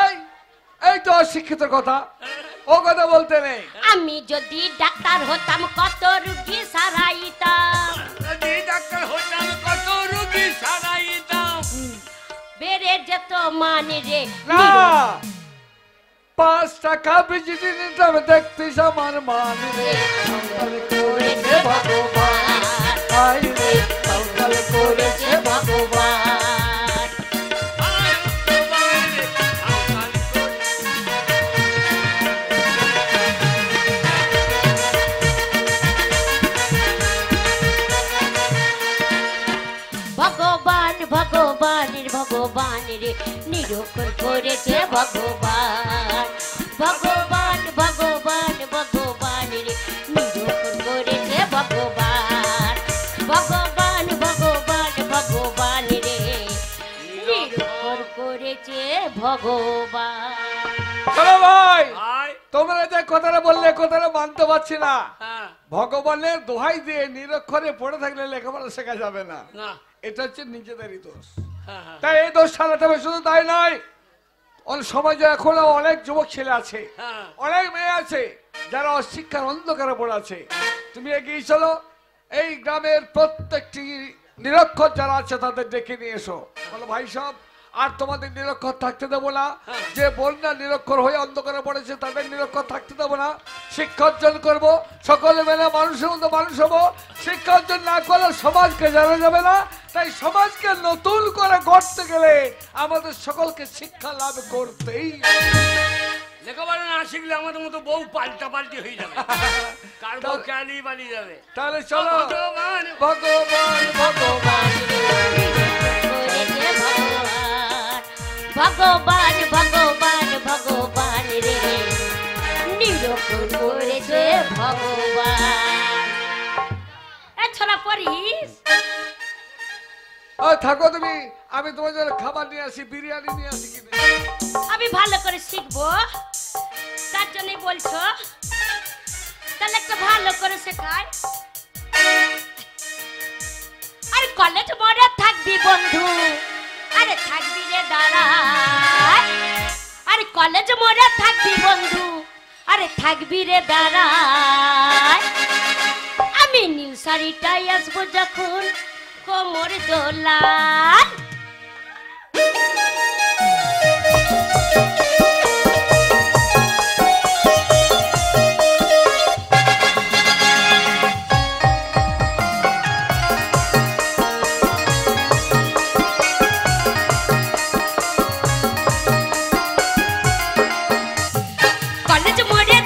এই এই তো অশিক্ষিত কথা ও কথা বলতে নেই আমি যদি ডাক্তার হতাম কত রোগী সারাইতাম যদি ডাক্তার হতাম কত রোগী সারাইতাম বেড়ে যেত মান রে না 5 টাকা বিজিটি নিতাম দেখতিস আমার মান রে সংসার করেছে ভগবান আই রে সংসার করেছে ভগবান ভগবান ভগবানের ভগবান রে নিরক্ষর করেছে ভগবান ভগবান ভগবান ভগবান রে নিরক্ষর করেছে ভগবান ভগবান ভগবান ভগবান রে নিরক্ষর করেছে ভগবান চলো ভাই আয় তোমরা যে কথাটা বললে কথাটা মানতে পারছি না হ্যাঁ ভগবানের দোহাই দিয়ে নিরক্ষরে পড়ে থাকলে লেখাপড়া শেখা যাবে না না এটা হচ্ছে নিজেদেরই দোষ হ্যাঁ হ্যাঁ তাই এই দোষ সারাতে হবে শুধু তাই নয় সমাজে এখনো অনেক যুবক ছেলে আছে হ্যাঁ। অনেক মেয়ে আছে যারা অশিক্ষার অন্ধকারে পড়ে আছে তুমি এগিয়ে চলো এই গ্রামের প্রত্যেকটি নিরক্ষর যারা আছে তাদের ডেকে নিয়ে এসো বলো ভাই সব আর তোমাদের নিরক্ষর থাকতে দেবো না যে বন্যা নিরক্ষর হয়ে অন্ধকারে পড়েছে তাদের নিরক্ষর থাকতে দেবো না শিক্ষা অর্জন করবো সকলে মেলে মানুষের মতো মানুষ হবো শিক্ষা অর্জন না করলে সমাজকে জানা যাবে না তাই সমাজকে নতুন করে গড়তে গেলে আমাদের সকলকে শিক্ষা লাভ করতেই লেখাপড়া না শিখলে আমাদের মতো বউ পাল্টা পাল্টি হয়ে যাবে কার বউ ক্যালি বালি যাবে তাহলে চলো ভগবান ভগবান ভগবান করেছে ভগবান ভগবান ভগবান ভগবান রে নিরক্ষর করেছে ভগবান এ ছড়া পড়িস ও থাকো তুমি আমি তোমার জন্য খাবার নিয়ে আসি বিরিয়ানি নিয়ে আসি কিনে আমি ভালো করে শিখবো তার জন্যই বলছো তাহলে একটু ভালো করে শেখায় আরে কলেজ মোড়ে থাকবি বন্ধু আরে থাকবি রে দাঁড়ায় আরে কলেজ মোড়ে থাকবি বন্ধু আরে থাকবি রে দাঁড়ায় আমি নীল শাড়িটাই আসবো যখন কোমর দোলায় কলেজ মোড়ে